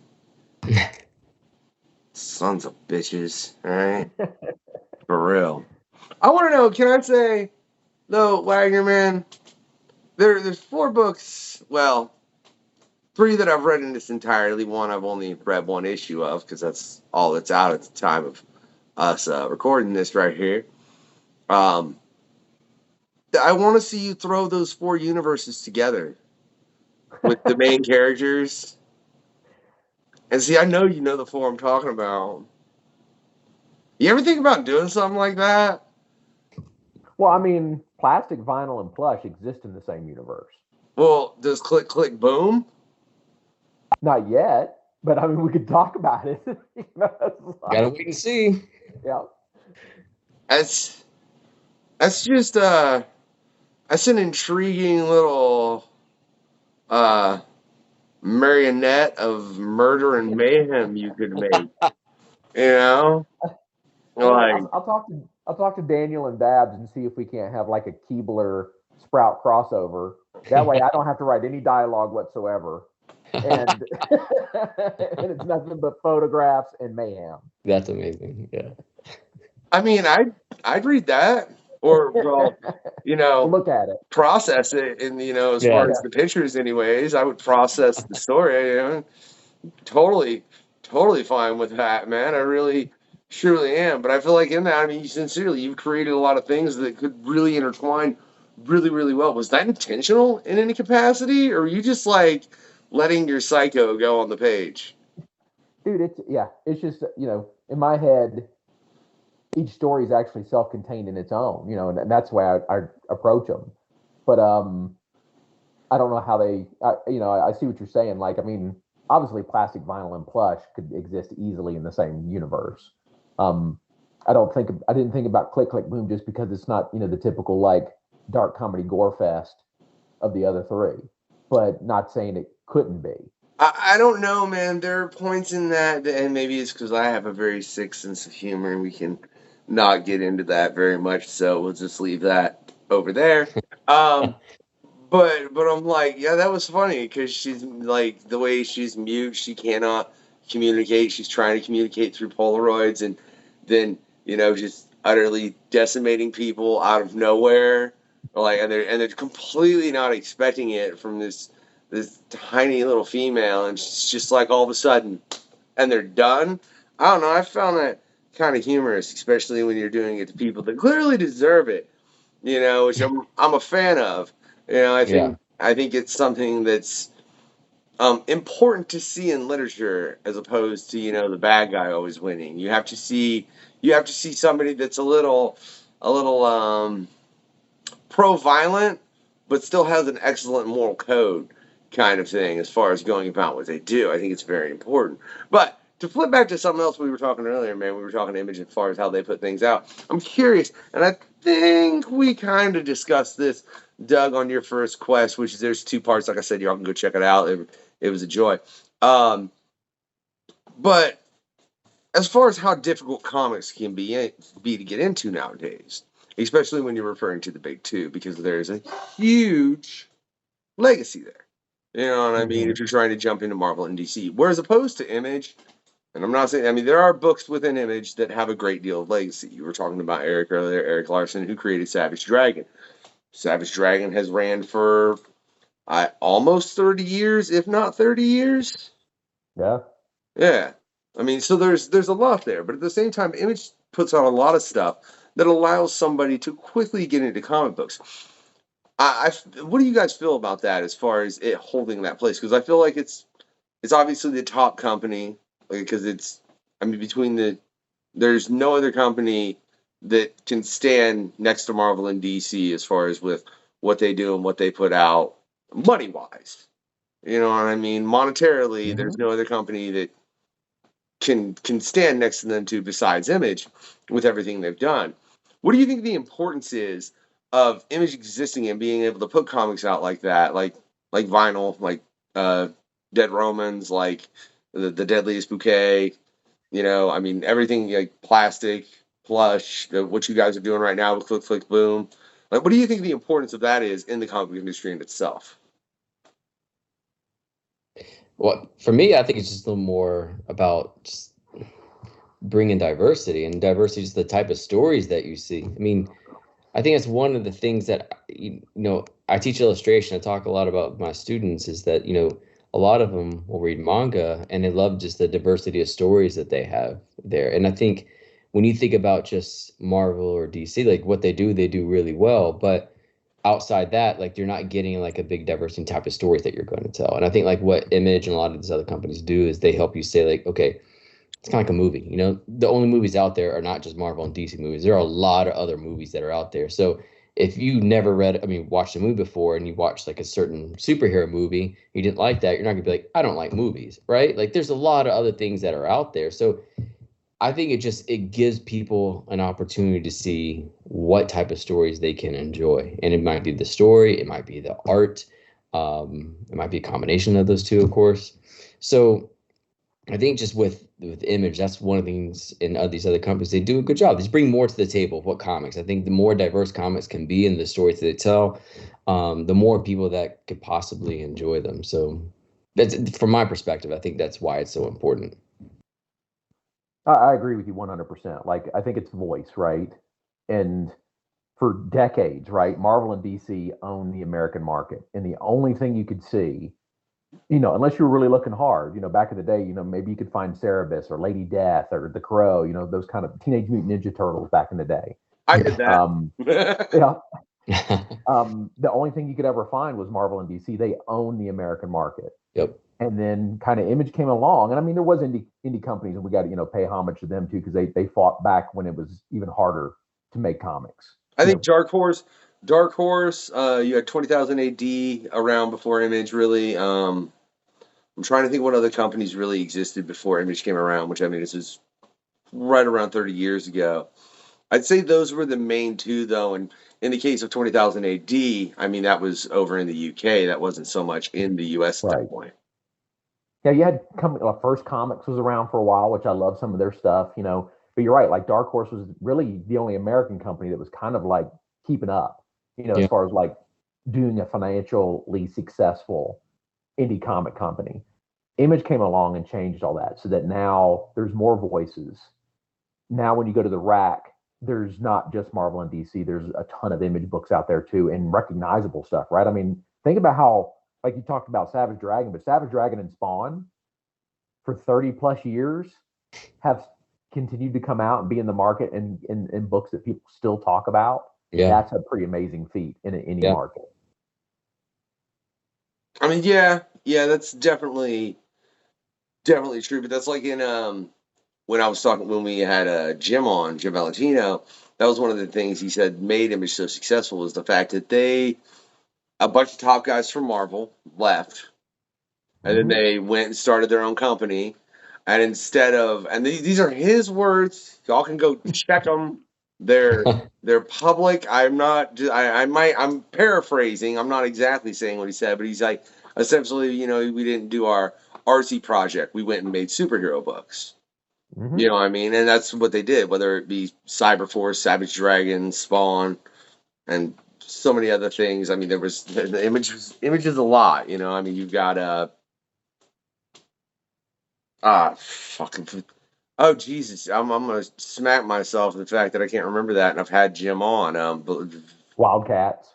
Sons of bitches, all right? For real. I want to know, can I say, though, Wagner, man, there's 4 books, well, 3 that I've read in this entirely. One I've only read 1 issue of, because that's all that's out at the time of us recording this right here. I want to see you throw those 4 universes together with the main characters. And see, I know you know the 4 I'm talking about. You ever think about doing something like that? Well, I mean, plastic, vinyl, and plush exist in the same universe. Well, does Klik Klik BOOM? Not yet, but I mean, we could talk about it. Gotta wait and see. Yeah. That's just that's an intriguing little marionette of murder and mayhem you could make. Like I'll talk to Daniel and Dabbs and see if we can't have like a Keebler Sprout crossover. That way, I don't have to write any dialogue whatsoever, and and it's nothing but photographs and mayhem. That's amazing. Yeah. I mean, I'd read that, or look at it, process it, and as far as the pictures, anyways, I would process the story. Totally fine with that, man. I really, surely am. But I feel like in that, I mean, you've created a lot of things that could really intertwine really, really well. Was that intentional in any capacity, or were you just like letting your psycho go on the page? Dude, it's just, in my head, each story is actually self-contained in its own, and that's the way I approach them. But I don't know how I see what you're saying. Like, I mean, obviously plastic, vinyl, and plush could exist easily in the same universe. I didn't think about Klik Klik BOOM just because it's not, the typical like dark comedy gore fest of the other three, but not saying it couldn't be. I don't know, man. There are points in that, and maybe it's because I have a very sick sense of humor, and we can not get into that very much. So we'll just leave that over there. Um, but I'm like, yeah, that was funny because she's like the way she's mute, she cannot communicate. She's trying to communicate through Polaroids, and then just utterly decimating people out of nowhere. Like, and they're completely not expecting it from this tiny little female, and she's just like all of a sudden, and they're done. I don't know. I found that kind of humorous, especially when you're doing it to people that clearly deserve it. Which I'm a fan of. I Yeah. think it's something that's important to see in literature, as opposed to the bad guy always winning. You have to see somebody that's a little pro-violent, but still has an excellent moral code, kind of thing, as far as going about what they do. I think it's very important. But to flip back to something else we were talking earlier, man, we were talking Image as far as how they put things out. I'm curious, and I think we kind of discussed this, Doug, on your first quest, which is there's two parts. Like I said, y'all can go check it out. It was a joy. But as far as how difficult comics can be to get into nowadays, especially when you're referring to the big two, because there's a huge legacy there. You know what I mean? If you're trying to jump into Marvel and DC, whereas opposed to Image, and I'm not saying, I mean, there are books within Image that have a great deal of legacy. You were talking about Eric earlier, Eric Larson, who created Savage Dragon. Savage Dragon has ran for almost 30 years, if not 30 years. Yeah. Yeah. I mean, so there's a lot there, but at the same time, Image puts out a lot of stuff that allows somebody to quickly get into comic books. What do you guys feel about that as far as it holding that place? Because I feel like it's obviously the top company, because there's no other company that can stand next to Marvel and DC as far as with what they do and what they put out money wise. You know what I mean? Monetarily, there's no other company that can stand next to them too, besides Image, with everything they've done. What do you think the importance is of Image existing and being able to put comics out like that, like vinyl, like Dead Romans, like the Deadliest Bouquet? I mean, everything like plastic, plush, what you guys are doing right now with Klik Klik Boom. Like, what do you think the importance of that is in the comic industry in itself? Well, for me, I think it's just a little more about just bringing diversity, and diversity is the type of stories that you see. I mean, I think it's one of the things that, I teach illustration. I talk a lot about my students is that, a lot of them will read manga and they love just the diversity of stories that they have there. And I think when you think about just Marvel or DC, like what they do really well. But outside that, like you're not getting like a big diversity type of stories that you're going to tell. And I think like what Image and a lot of these other companies do is they help you say like, okay, it's kind of like a movie. The only movies out there are not just Marvel and DC movies. There are a lot of other movies that are out there. So if you never watched a movie before and you watched like a certain superhero movie, you didn't like that, you're not gonna be like, I don't like movies, right? Like there's a lot of other things that are out there. So I think it gives people an opportunity to see what type of stories they can enjoy. And it might be the story, it might be the art, it might be a combination of those two, of course. So I think just with Image, that's one of the things in these other companies, they do a good job. They just bring more to the table of what comics. I think the more diverse comics can be in the stories that they tell, the more people that could possibly enjoy them. So that's, from my perspective, I think that's why it's so important. I agree with you 100%. Like, I think it's voice, right? And for decades, right, Marvel and DC own the American market. And the only thing you could see, unless you were really looking hard, back in the day, maybe you could find Cerebus or Lady Death or The Crow, those kind of Teenage Mutant Ninja Turtles back in the day. I did that. Yeah. The only thing you could ever find was Marvel and DC. They own the American market. Yep. And then kind of Image came along. And I mean, there was indie companies, and we got to, pay homage to them too, because they fought back when it was even harder to make comics. I think Dark Horse, you had 20,000 AD around before Image, really. I'm trying to think what other companies really existed before Image came around, which, I mean, this is right around 30 years ago. I'd say those were the main two, though. And in the case of 20,000 AD, I mean, that was over in the UK. That wasn't so much in the US at Right. that point. Yeah, you had First Comics was around for a while, which I love some of their stuff, you know. But you're right, like Dark Horse was really the only American company that was kind of like keeping up, you know, as Yeah. far as like doing a financially successful indie comic company. Image came along and changed all that so that now there's more voices. Now when you go to the rack, there's not just Marvel and DC, there's a ton of Image books out there too, and recognizable stuff, right? I mean, think about how, like you talked about Savage Dragon, but Savage Dragon and Spawn for 30 plus years have continued to come out and be in the market and in books that people still talk about. Yeah. That's a pretty amazing feat in any market. I mean, yeah, that's definitely true. But that's like in when I was talking when we had Jim on, Jim Valentino. That was one of the things he said made Image so successful was the fact that a bunch of top guys from Marvel left, and then they went and started their own company. And instead of, and these are his words, y'all can go check them. They're public. I'm paraphrasing. I'm not exactly saying what he said, but he's like, essentially, you know, we didn't do our RC project. We went and made superhero books. You know what I mean? And that's what they did, whether it be Cyberforce, Savage Dragon, Spawn, and so many other things. I mean, there was the images a lot. You know, I mean, you've got fucking. Oh Jesus! I'm gonna smack myself for the fact that I can't remember that, and I've had Jim on. Wildcats.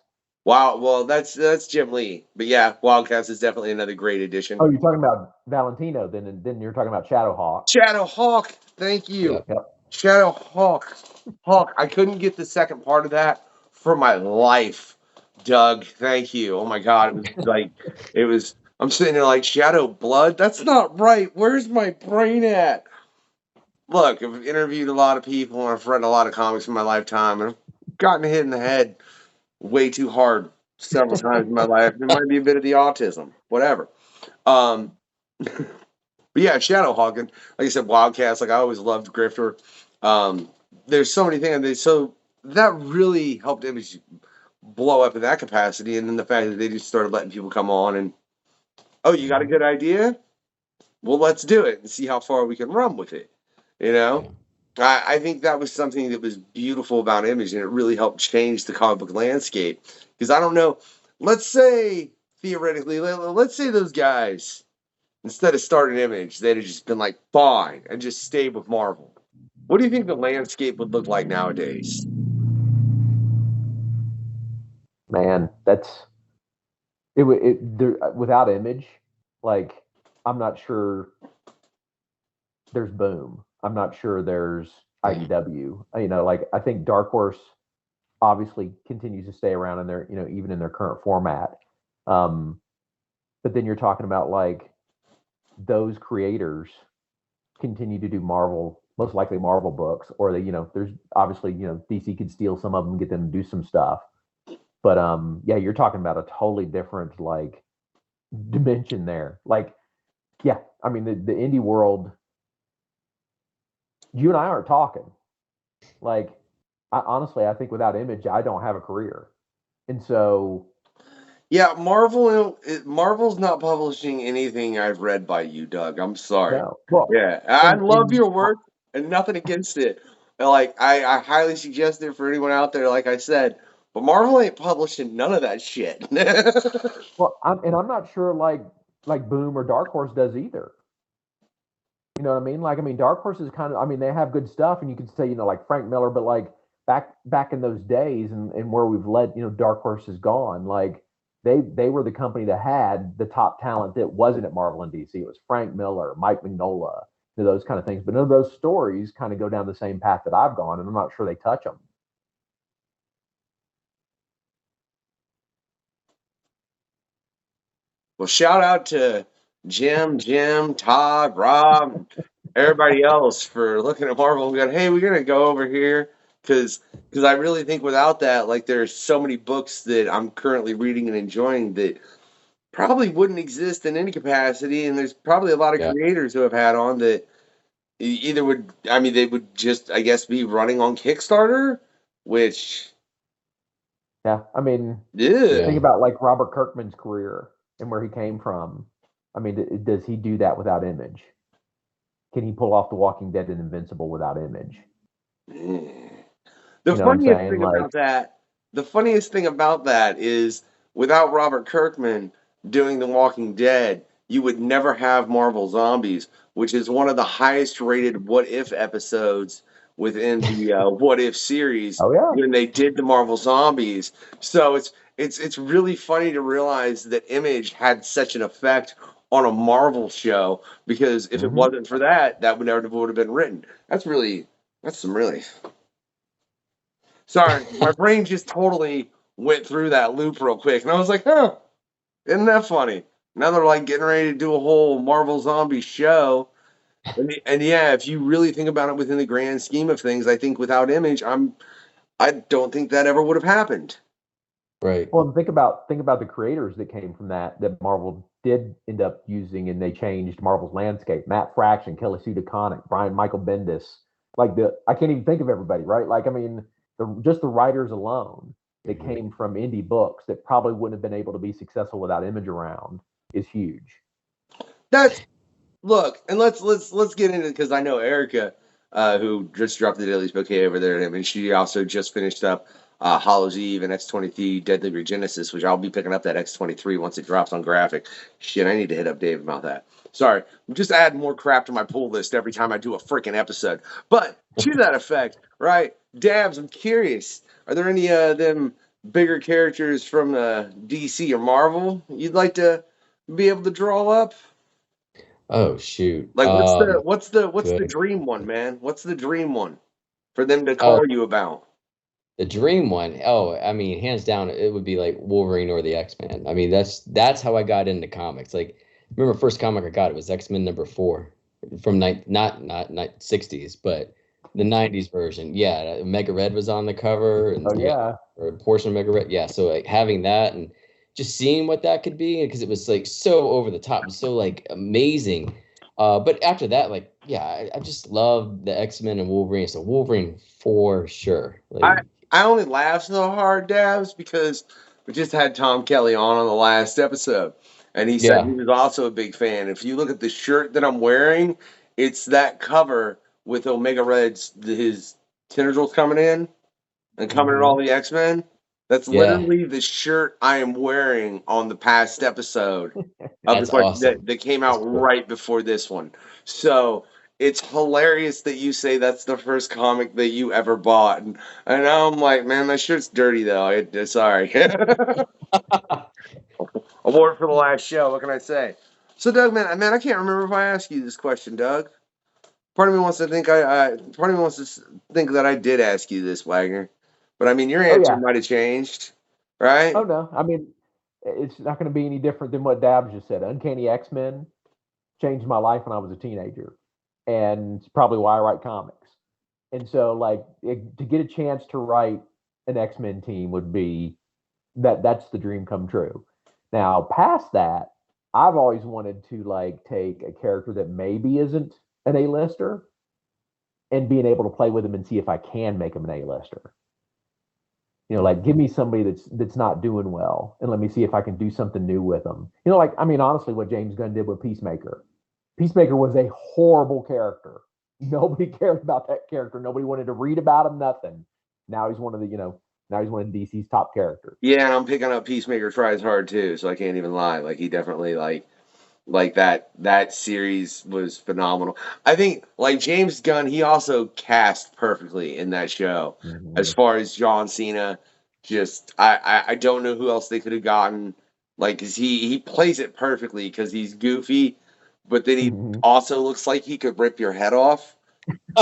Wow. Well, that's Jim Lee, but yeah, Wildcats is definitely another great addition. Oh, you're talking about Valentino, then you're talking about Shadowhawk. Shadowhawk. Thank you. Yep. Shadowhawk. Hawk. I couldn't get the second part of that for my life. Doug, thank you. Oh my God, it was like I'm sitting there like Shadow Blood. That's not right. Where's my brain at? Look, I've interviewed a lot of people and I've read a lot of comics in my lifetime and I've gotten hit in the head way too hard several times in my life. It might be a bit of the autism, whatever. But yeah, Shadowhawk, and like I said, Wildcats. Like I always loved Grifter. There's so many things, so that really helped Image blow up in that capacity. And then the fact that they just started letting people come on and, oh, you got a good idea? Well, let's do it and see how far we can run with it. You know, I think that was something that was beautiful about Image, and it really helped change the comic book landscape. Because I don't know, let's say theoretically, let's say those guys, instead of starting Image, they'd have just been like, fine, and just stayed with Marvel. What do you think the landscape would look like nowadays? Man, that's it. Without Image, like I'm not sure there's Boom. I'm not sure there's IDW. You know, like I think Dark Horse obviously continues to stay around in their, you know, even in their current format. But then you're talking about like those creators continue to do Marvel, most likely Marvel books, or they, you know, there's obviously, you know, DC could steal some of them, get them to do some stuff. But yeah, you're talking about a totally different like dimension there. Like, yeah, I mean the indie world, you and I aren't talking. Like, honestly, I think without Image, I don't have a career. And so, yeah, Marvel's not publishing anything I've read by you, Doug. I'm sorry. no. Well, Yeah, I love your work and nothing against it. Like, I highly suggest it for anyone out there, like I said. But Marvel ain't publishing none of that shit. well, I'm not sure like Boom or Dark Horse does either. You know what I mean? Like, I mean, Dark Horse is kind of, I mean, they have good stuff, and you could say, you know, like Frank Miller, but like back in those days, and where we've led, you know, Dark Horse is gone. Like, they were the company that had the top talent that wasn't at Marvel and DC. It was Frank Miller, Mike Mignola, you know, those kind of things. But none of those stories kind of go down the same path that I've gone, and I'm not sure they touch them. Well, shout out to Jim, Todd, Rob, everybody else for looking at Marvel and going, hey, we're going to go over here. Because I really think without that, like, there's so many books that I'm currently reading and enjoying that probably wouldn't exist in any capacity. And there's probably a lot of creators who have had on that either would, I mean, they would just, I guess, be running on Kickstarter, which, Yeah, I mean, yeah. think about like Robert Kirkman's career and where he came from. I mean, does he do that without Image? Can he pull off The Walking Dead and Invincible without Image? The You know what I'm funniest saying? thing Like, about that, the funniest thing about that is without Robert Kirkman doing The Walking Dead, you would never have Marvel Zombies, which is one of the highest rated What If episodes within the What If series oh yeah, when they did the Marvel Zombies. So it's really funny to realize that Image had such an effect on a Marvel show because if it hmm wasn't for that, that would have been written. That's some really sorry, my brain just totally went through that loop real quick, and I was like, "Huh, isn't that funny?" Now they're like getting ready to do a whole Marvel Zombie show, and yeah, if you really think about it within the grand scheme of things, I think without Image, I don't think that ever would have happened. Right. Well, and think about the creators that came from that Marvel did end up using, and they changed Marvel's landscape. Matt Fraction, Kelly Sue DeConnick, Brian Michael Bendis. Like I can't even think of everybody, right? Like I mean, just the writers alone that Mhm. came from indie books that probably wouldn't have been able to be successful without Image around is huge. That's look, and let's get into it because I know Erica, who just dropped the Daily Bouquet over there, and she also just finished up Hollow's Eve and X-23 Deadly Regenesis, which I'll be picking up that X-23 once it drops on graphic. Shit, I need to hit up Dave about that. Sorry, I'm just adding more crap to my pull list every time I do a freaking episode. But to that effect, right? Dabbs, I'm curious. Are there any them bigger characters from DC or Marvel you'd like to be able to draw up? Oh shoot. Like, what's the Good. dream one, man? What's the dream one for them to Oh, call you about? the dream one. Oh, I mean, hands down, it would be like Wolverine or the X-Men. I mean, that's how I got into comics. Like, remember first comic I got, it was X-Men #4 from not 60s, but the 90s version. Yeah, Mega Red was on the cover, Oh and yeah, yeah, or a portion of Mega Red. Yeah, so like having that and just seeing what that could be, because it was like so over the top, so like amazing. But after that, like, yeah, I just love the X-Men and Wolverine. So Wolverine for sure. I Like, I only laugh so hard, Dabs, because we just had Tom Kelly on the last episode, and he said he yeah. was also a big fan. If you look at the shirt that I'm wearing, it's that cover with Omega Red's his tendrils coming in and coming at all hmm the X-Men. That's Yeah, literally the shirt I am wearing on the past episode of the that's question awesome. that came That's out cool. right before this one. So it's hilarious that you say that's the first comic that you ever bought, and now I'm like, man, that shirt's dirty though. Sorry, I wore it for the last show. What can I say? So Doug, man, I can't remember if I asked you this question, Doug. Part of me wants to think part of me wants to think that I did ask you this, Wagner. But I mean, your Oh answer yeah. might have changed, right? Oh no. I mean, it's not going to be any different than what Dabbs just said. Uncanny X-Men changed my life when I was a teenager, and it's probably why I write comics. And so, like, to get a chance to write an X-Men team would be that's the dream come true. Now, past that, I've always wanted to like take a character that maybe isn't an A-lister and being able to play with him and see if I can make him an A-lister. You know, like give me somebody that's not doing well, and let me see if I can do something new with them. You know, like I mean, honestly, what James Gunn did with Peacemaker. Peacemaker was a horrible character. Nobody cared about that character. Nobody wanted to read about him. Nothing. Now he's one of the now he's one of DC's top characters. Yeah, and I'm picking up Peacemaker tries hard too, so I can't even lie. Like he definitely like that series was phenomenal. I think like James Gunn, he also cast perfectly in that show. As Mm-hmm. far as John Cena, just I don't know who else they could have gotten. Like, 'cause he plays it perfectly because he's goofy, but then he Mm-hmm. also looks like he could rip your head off.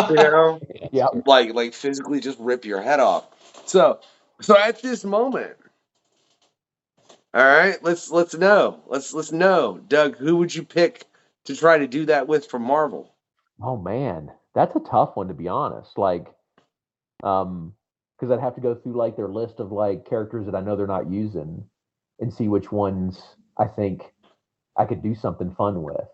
You know, Yeah, Yep. sure. like physically just rip your head off. So so at this moment, all right, let's know. Let's know, Doug. Who would you pick to try to do that with from Marvel? Oh man, that's a tough one to be honest. Like, because I'd have to go through like their list of like characters that I know they're not using and see which ones I think I could do something fun with.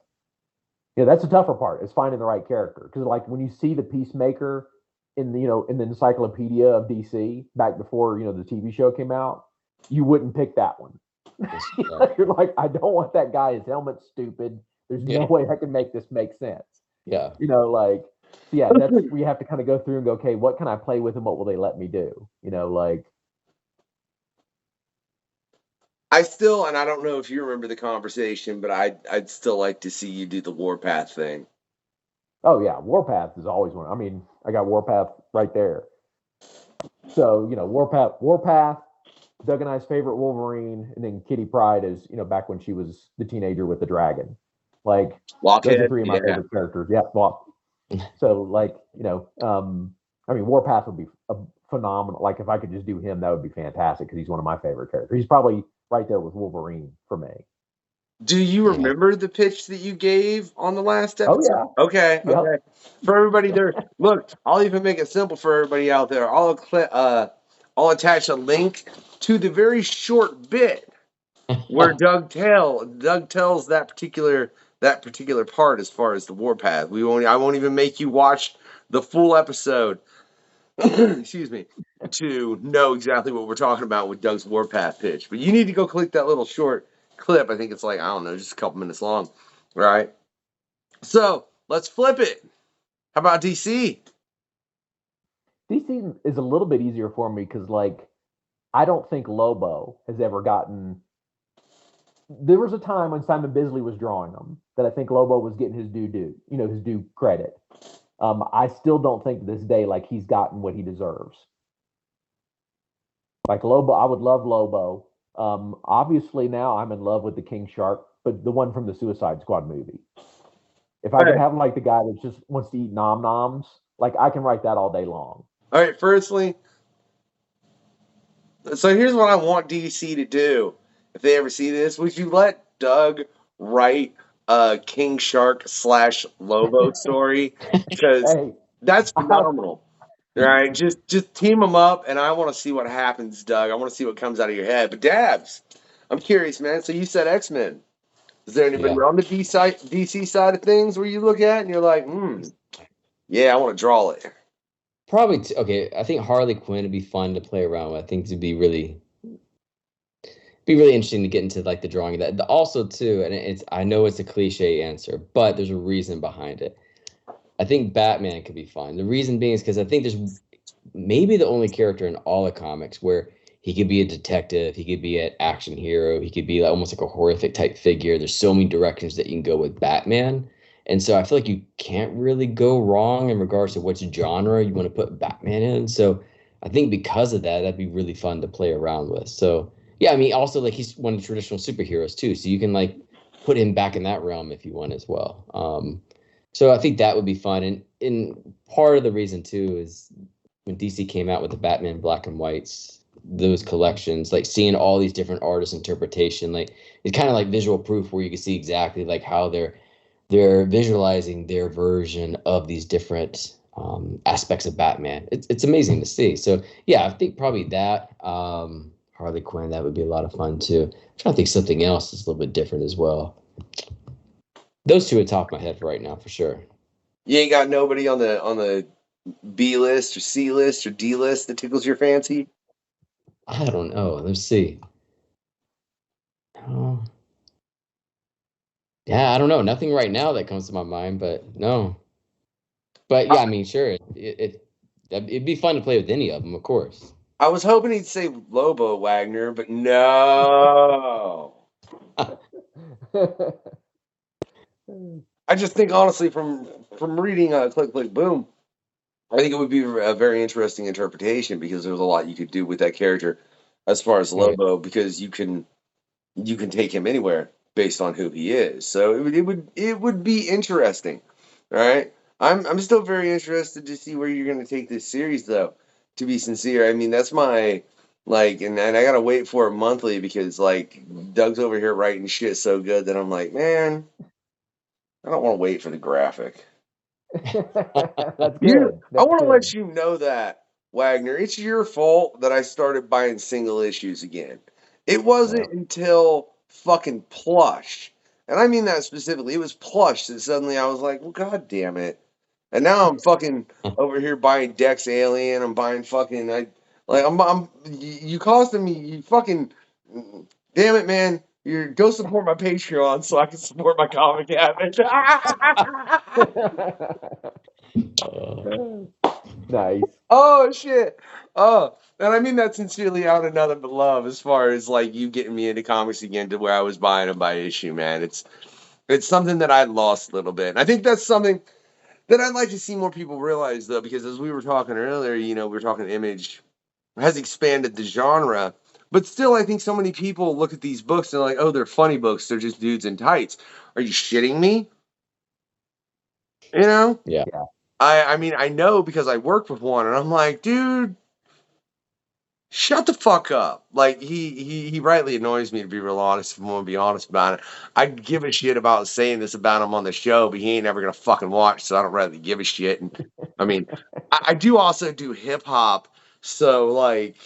Yeah, that's the tougher part is finding the right character. Because like when you see the Peacemaker in the in the encyclopedia of DC back before the TV show came out, you wouldn't pick that one. You're like, I don't want that guy. His helmet's stupid. There's no way I can make this make sense. Yeah. Like, so yeah, that's where you have to kind of go through and go, okay, what can I play with and what will they let me do? Like. I still, and I don't know if you remember the conversation, but I'd still like to see you do the Warpath thing. Oh yeah, Warpath is always one. I mean, I got Warpath right there. So Warpath, Doug and I's favorite Wolverine, and then Kitty Pryde is back when she was the teenager with the dragon. Like Blockhead, those are three of my favorite characters. Yeah, well, so like I mean, Warpath would be a phenomenal. Like if I could just do him, that would be fantastic because he's one of my favorite characters. He's probably right there with Wolverine for me. Do you remember the pitch that you gave on the last episode? Oh yeah. Okay. Yep. Okay. For everybody there, look, I'll even make it simple for everybody out there. I'll attach a link to the very short bit where Doug tells that particular part as far as the Warpath. I won't even make you watch the full episode. Excuse me, to know exactly what we're talking about with Doug's Warpath pitch. But you need to go click that little short clip. I think it's like, I don't know, just a couple minutes long. Right? So let's flip it. How about DC? DC is a little bit easier for me because, like, I don't think Lobo has ever gotten. There was a time when Simon Bisley was drawing them that I think Lobo was getting his due credit. I still don't think to this day like he's gotten what he deserves. Like Lobo, I would love Lobo. Obviously now I'm in love with the King Shark, but the one from the Suicide Squad movie. If I could have like the guy that just wants to eat nom noms, like I can write that all day long. All right, firstly, so here's what I want DC to do. If they ever see this, would you let Doug write a King Shark / Lobo story? Because that's phenomenal. Right? Just team them up, and I want to see what happens, Doug. I want to see what comes out of your head. But Dabbs, I'm curious, man. So you said X-Men. Is there anybody on the DC side of things where you look at and you're like, yeah, I want to draw it? Probably okay. I think Harley Quinn would be fun to play around with. I think it'd be really interesting to get into like the drawing of that. Also, too, and I know it's a cliche answer, but there's a reason behind it. I think Batman could be fun. The reason being is because I think there's maybe the only character in all the comics where he could be a detective, he could be an action hero, he could be like, almost like a horrific type figure. There's so many directions that you can go with Batman. And so I feel like you can't really go wrong in regards to which genre you want to put Batman in. So I think because of that, that'd be really fun to play around with. So yeah, I mean, also like he's one of the traditional superheroes too. So you can like put him back in that realm if you want as well. So I think that would be fun. And part of the reason too is when DC came out with the Batman black and whites, those collections, like seeing all these different artists' interpretation, like it's kind of like visual proof where you can see exactly like how they're visualizing their version of these different aspects of Batman. It's amazing to see. So yeah, I think probably that Harley Quinn, that would be a lot of fun too. I'm trying to think something else that's a little bit different as well. Those two are top of my head right now for sure. You ain't got nobody on the B list or C list or D list that tickles your fancy? I don't know. Let's see. Yeah, I don't know. Nothing right now that comes to my mind, but no. But yeah, I mean, sure. It'd be fun to play with any of them, of course. I was hoping he'd say Lobo Wagner, but no. I just think honestly, from reading Klik Klik Boom, I think it would be a very interesting interpretation because there's a lot you could do with that character as far as Lobo, because you can take him anywhere based on who he is. So it would be interesting, right? I'm still very interested to see where you're going to take this series, though. To be sincere, I mean that's my and I gotta wait for it monthly because like Doug's over here writing shit so good that I'm like, man, I don't want to wait for the graphic. That's good. I want to let you know that, Wagner, it's your fault that I started buying single issues again. It wasn't until fucking Plush and I mean that specifically. It was plush that suddenly I was like, well, god damn it. And now I'm fucking over here buying Dex Alien. I'm buying fucking you costing me. You fucking damn it, man. You go support my Patreon so I can support my comic habit. Nice. Oh shit. Oh, and I mean that sincerely out of nothing but love. As far as like you getting me into comics again to where I was buying them by issue, man. It's something that I lost a little bit. And I think that's something that I'd like to see more people realize, though, because as we were talking earlier, we were talking Image has expanded the genre, but still, I think so many people look at these books and they're like, oh, they're funny books. They're just dudes in tights. Are you shitting me? Yeah. I mean, I know because I worked with one, and I'm like, dude, shut the fuck up. Like, he rightly annoys me, to be real honest, if I'm going to be honest about it. I give a shit about saying this about him on the show, but he ain't never going to fucking watch, so I don't really give a shit. And I mean, I do also do hip hop, so, like,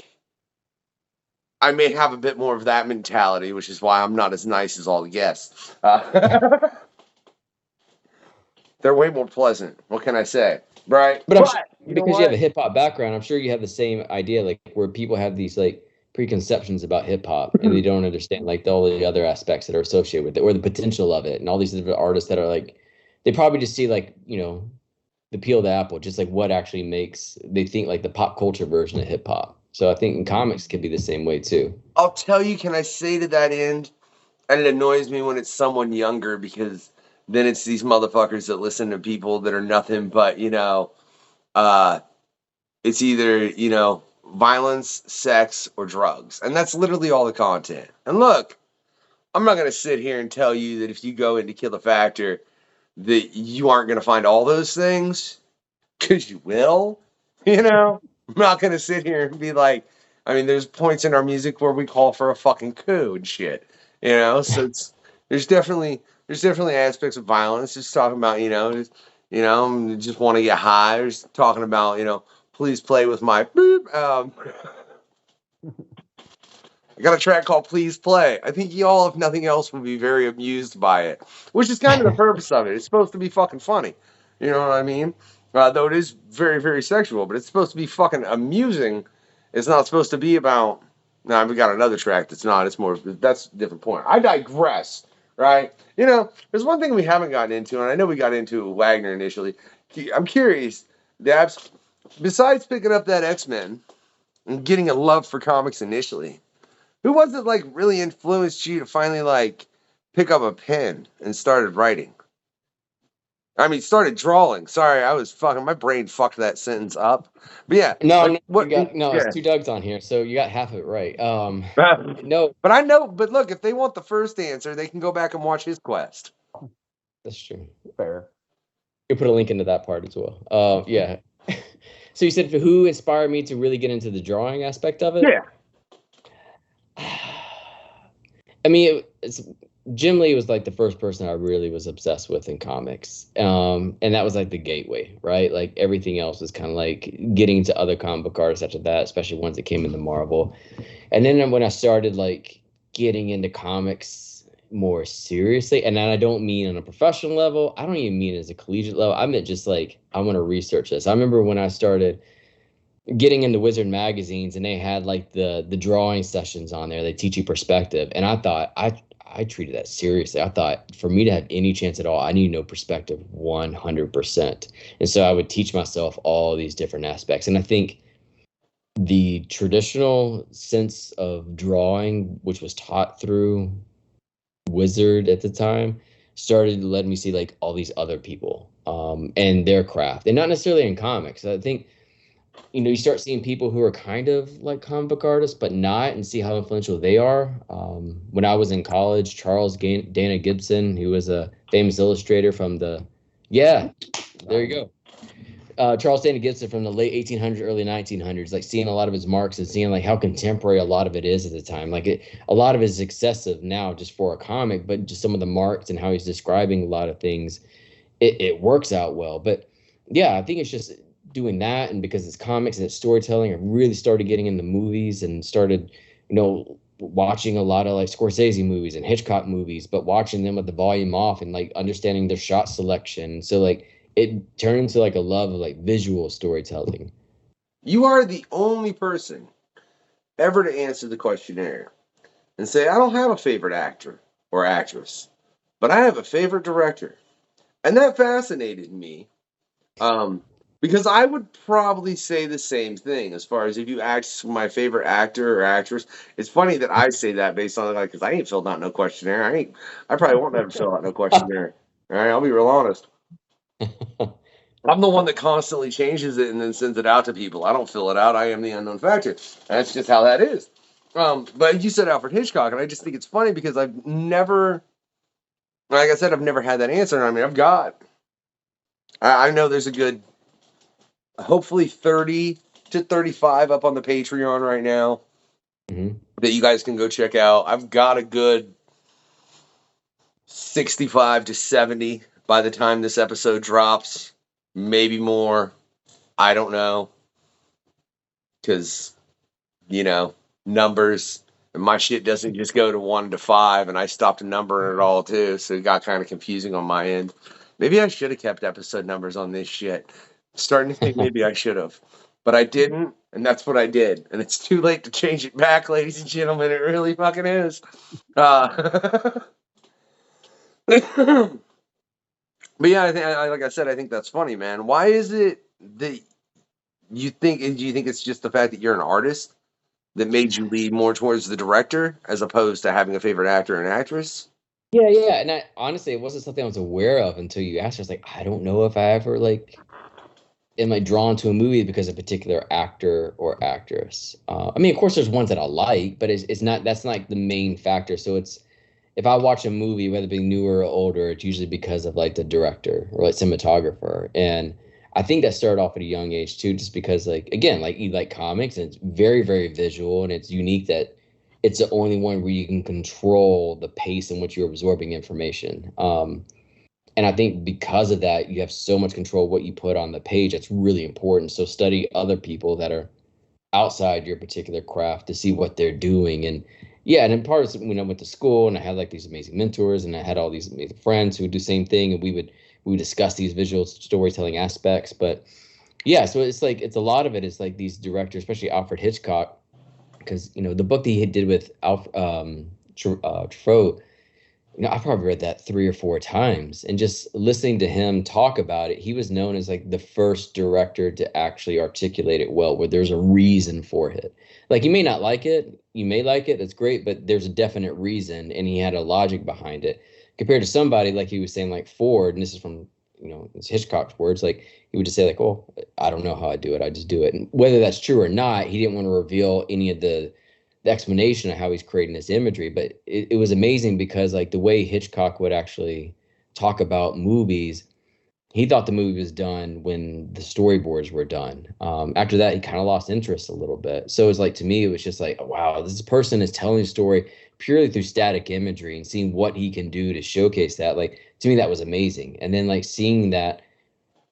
I may have a bit more of that mentality, which is why I'm not as nice as all the guests. They're way more pleasant. What can I say? Right? But I'm sure, you know because you have what? a hip hop background, I'm sure you have the same idea, like where people have these like preconceptions about hip hop and they don't understand like all the other aspects that are associated with it or the potential of it, and all these different artists that are like, they probably just see like, the peel of the apple, just like what actually makes, they think like the pop culture version of hip hop. So I think in comics can be the same way too. I'll tell you, can I say to that end, and it annoys me when it's someone younger because then it's these motherfuckers that listen to people that are nothing but, it's either, violence, sex, or drugs. And that's literally all the content. And look, I'm not going to sit here and tell you that if you go into Kill the Factor that you aren't going to find all those things, because you will, I'm not going to sit here and be like, I mean, there's points in our music where we call for a fucking coup and shit, so there's definitely aspects of violence, just talking about, just want to get high, or just talking about, please play with my boop. I got a track called Please Play. I think y'all, if nothing else, will be very amused by it, which is kind of the purpose of it. It's supposed to be fucking funny. You know what I mean? Though it is very, very sexual, but it's supposed to be fucking amusing. It's not supposed to be about. Now, we got another track that's not. It's more. That's a different point. I digress, right? There's one thing we haven't gotten into, and I know we got into Wagner initially. I'm curious, Dabbs, besides picking up that X-Men and getting a love for comics initially, who was it like really influenced you to finally like pick up a pen and started writing? I mean, started drawing. Sorry, my brain fucked that sentence up. But yeah, No, like no, what? it's two Dougs on here, so you got half of it right. No, But I know. But look, if they want the first answer, they can go back and watch his quest. that's true. Fair. You put a link into that part as well. Yeah. So you said who inspired me to really get into the drawing aspect of it? Yeah. I mean, Jim Lee was like the first person I really was obsessed with in comics. And that was like the gateway, right? Like everything else was kind of like getting into other comic book artists after that, especially ones that came into Marvel. And then when I started like getting into comics more seriously, and then I don't mean on a professional level, I don't even mean as a collegiate level. I meant just like, I want to research this. I remember when I started getting into Wizard magazines and they had like the drawing sessions on there, they teach you perspective. And I thought I treated that seriously. I thought for me to have any chance at all, I need to know perspective 100%. And so I would teach myself all these different aspects. And I think the traditional sense of drawing, which was taught through Wizard at the time, started letting me see like all these other people and their craft, and not necessarily in comics. I think you start seeing people who are kind of like comic book artists, but not, and see how influential they are. When I was in college, Dana Gibson, who was a famous illustrator from there you go. Charles Dana Gibson from the late 1800s, early 1900s, like seeing a lot of his marks and seeing like how contemporary a lot of it is at the time. Like a lot of it is excessive now just for a comic, but just some of the marks and how he's describing a lot of things, it works out well. But yeah, I think it's just doing that, and because it's comics and it's storytelling, I really started getting into movies and started watching a lot of like Scorsese movies and Hitchcock movies, but watching them with the volume off and like understanding their shot selection. So like it turned into like a love of like visual storytelling. You are the only person ever to answer the questionnaire and say, I don't have a favorite actor or actress, but I have a favorite director. And that fascinated me. Because I would probably say the same thing as far as if you ask my favorite actor or actress. It's funny that I say that based on like, because I ain't filled out no questionnaire. I probably won't ever fill out no questionnaire. All right, I'll be real honest. I'm the one that constantly changes it and then sends it out to people. I don't fill it out. I am the unknown factor. That's just how that is. But you said Alfred Hitchcock, and I just think it's funny because I've never, like I said, I've never had that answer. I mean, I know there's a good, hopefully 30 to 35 up on the Patreon right now that you guys can go check out. I've got a good 65 to 70 by the time this episode drops. Maybe more. I don't know. Because, numbers. And my shit doesn't just go to 1 to 5, and I stopped numbering it all too, so it got kind of confusing on my end. Maybe I should have kept episode numbers on this shit. Starting to think maybe I should have. But I didn't, and that's what I did. And it's too late to change it back, ladies and gentlemen. It really fucking is. But yeah, like I said, I think that's funny, man. Why is it that do you think it's just the fact that you're an artist that made you lead more towards the director as opposed to having a favorite actor and actress? Yeah. And honestly, it wasn't something I was aware of until you asked. I was like, I don't know if I ever like am I drawn to a movie because of a particular actor or actress. I mean, of course, there's ones that I like, but it's not that's not like the main factor. So it's if I watch a movie, whether it be newer or older, it's usually because of like the director or like cinematographer. And I think that started off at a young age too, just because like again, like you like comics and it's very, very visual and it's unique that it's the only one where you can control the pace in which you're absorbing information. And I think because of that, you have so much control of what you put on the page. That's really important. So study other people that are outside your particular craft to see what they're doing. And yeah, and then part of when I went to school and I had like these amazing mentors and I had all these amazing friends who would do the same thing and we would discuss these visual storytelling aspects. But yeah, so it's like it's a lot of it is like these directors, especially Alfred Hitchcock, because the book that he did with Truffaut, I probably read that 3 or 4 times, and just listening to him talk about it, he was known as like the first director to actually articulate it well, where there's a reason for it. Like you may not like it, you may like it, that's great, but there's a definite reason, and he had a logic behind it. Compared to somebody like he was saying, like Ford, and this is from it's Hitchcock's words, like he would just say like, "Oh, I don't know how I do it, I just do it." And whether that's true or not, he didn't want to reveal any of the explanation of how he's creating this imagery, but it was amazing because like the way Hitchcock would actually talk about movies, he thought the movie was done when the storyboards were done. After that, he kind of lost interest a little bit. So it's like to me, it was just like, wow, this person is telling a story purely through static imagery and seeing what he can do to showcase that. Like to me, that was amazing. And then like seeing that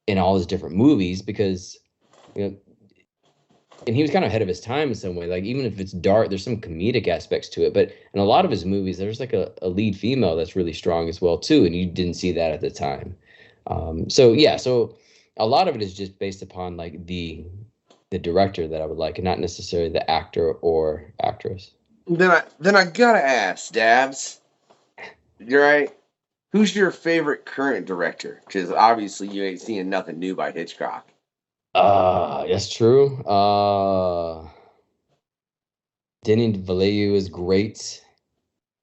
in all his different movies because and he was kind of ahead of his time in some way. Like even if it's dark, there's some comedic aspects to it. But in a lot of his movies, there's like a lead female that's really strong as well too, and you didn't see that at the time. So yeah, so a lot of it is just based upon like the director that I would like, and not necessarily the actor or actress. Then I gotta ask, Dabbs. You're right. Who's your favorite current director? Because obviously you ain't seeing nothing new by Hitchcock. That's true. Denis Villeneuve is great.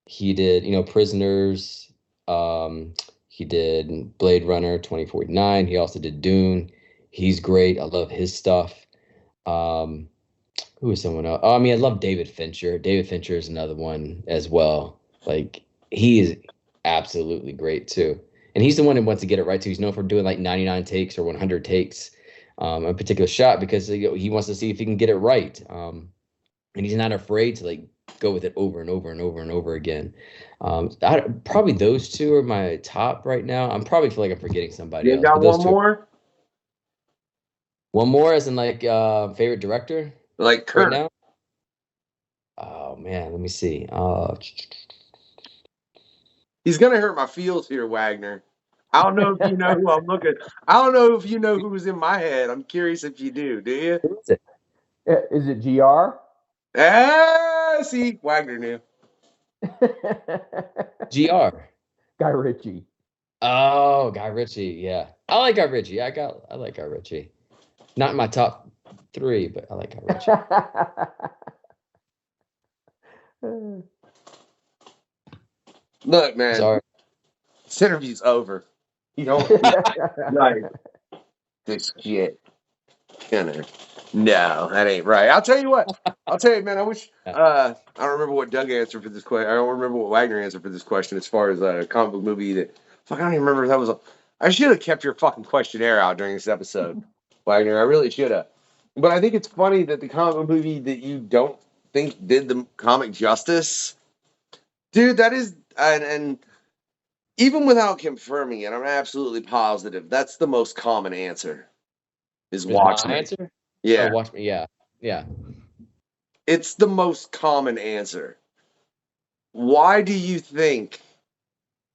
He did, Prisoners. He did Blade Runner 2049. He also did Dune. He's great. I love his stuff. Who is someone else? Oh, I mean, I love David Fincher. David Fincher is another one as well. Like he is absolutely great too. And he's the one who wants to get it right too. He's known for doing like 99 takes or 100 takes a particular shot because he wants to see if he can get it right. And he's not afraid to like go with it over and over and over and over again. Probably those two are my top right now. I'm probably feel like I'm forgetting somebody else. Got one more? One more as in like favorite director? Like current. Right Oh man, let me see. He's gonna hurt my feels here, Wagner. I don't know if you know who I'm looking. I don't know if you know who's in my head. I'm curious if you do. Do you? Who is it? Is it GR? Ah, see, Wagner knew. GR. Guy Ritchie. Oh, Guy Ritchie. Yeah, I like Guy Ritchie. I like Guy Ritchie. Not in my top 3, but I like Guy Ritchie. Look, man, Sorry. this interview's over. You don't like this shit. No, that ain't right. I'll tell you what. I'll tell you, man. I wish. I don't remember what Doug answered for this question. I don't remember what Wagner answered for this question as far as a comic book movie that. Fuck, I don't even remember if that was. I should have kept your fucking questionnaire out during this episode, Wagner. I really should have. But I think it's funny that the comic book movie that you don't think did the comic justice, dude. That is, and even without confirming it, I'm absolutely positive that's the most common answer. Is My Watchmen. answer? Yeah. Oh, Watchmen. Yeah. Yeah. It's the most common answer. Why do you think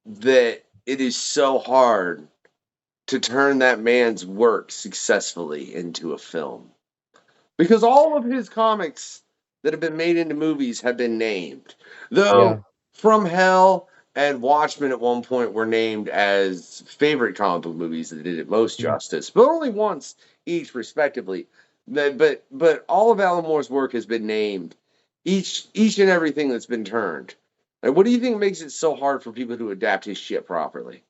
that it is so hard to turn that man's work successfully into a film? Because all of his comics that have been made into movies have been named. Though Yeah. From Hell and Watchmen at one point were named as favorite comic book movies that did it most justice, but only once each, respectively. But all of Alan Moore's work has been named, each and everything that's been turned. And what do you think makes it so hard for people to adapt his shit properly?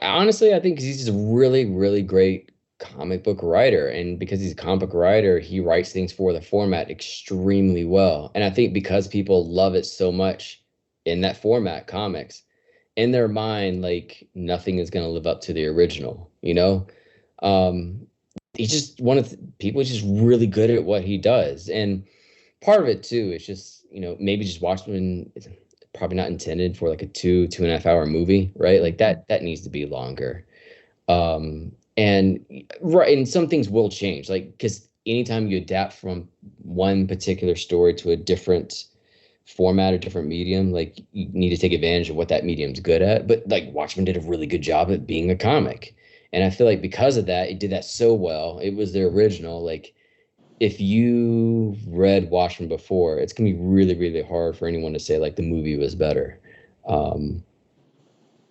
Honestly, I think he's just a really, really great comic book writer. And because he's a comic book writer, he writes things for the format extremely well. And I think because people love it so much in that format, comics, in their mind, like nothing is going to live up to the original, you know? He's just one of the people just really good at what he does. And part of it too is just, maybe just Watchmen is probably not intended for like a 2.5 hour movie, right? Like that needs to be longer. And right, and some things will change, like because anytime you adapt from one particular story to a different format or different medium, like you need to take advantage of what that medium's good at. But like Watchmen did a really good job at being a comic. And I feel like because of that, it did that so well. It was the original. Like if you read Watchmen before, it's gonna be really, really hard for anyone to say like the movie was better.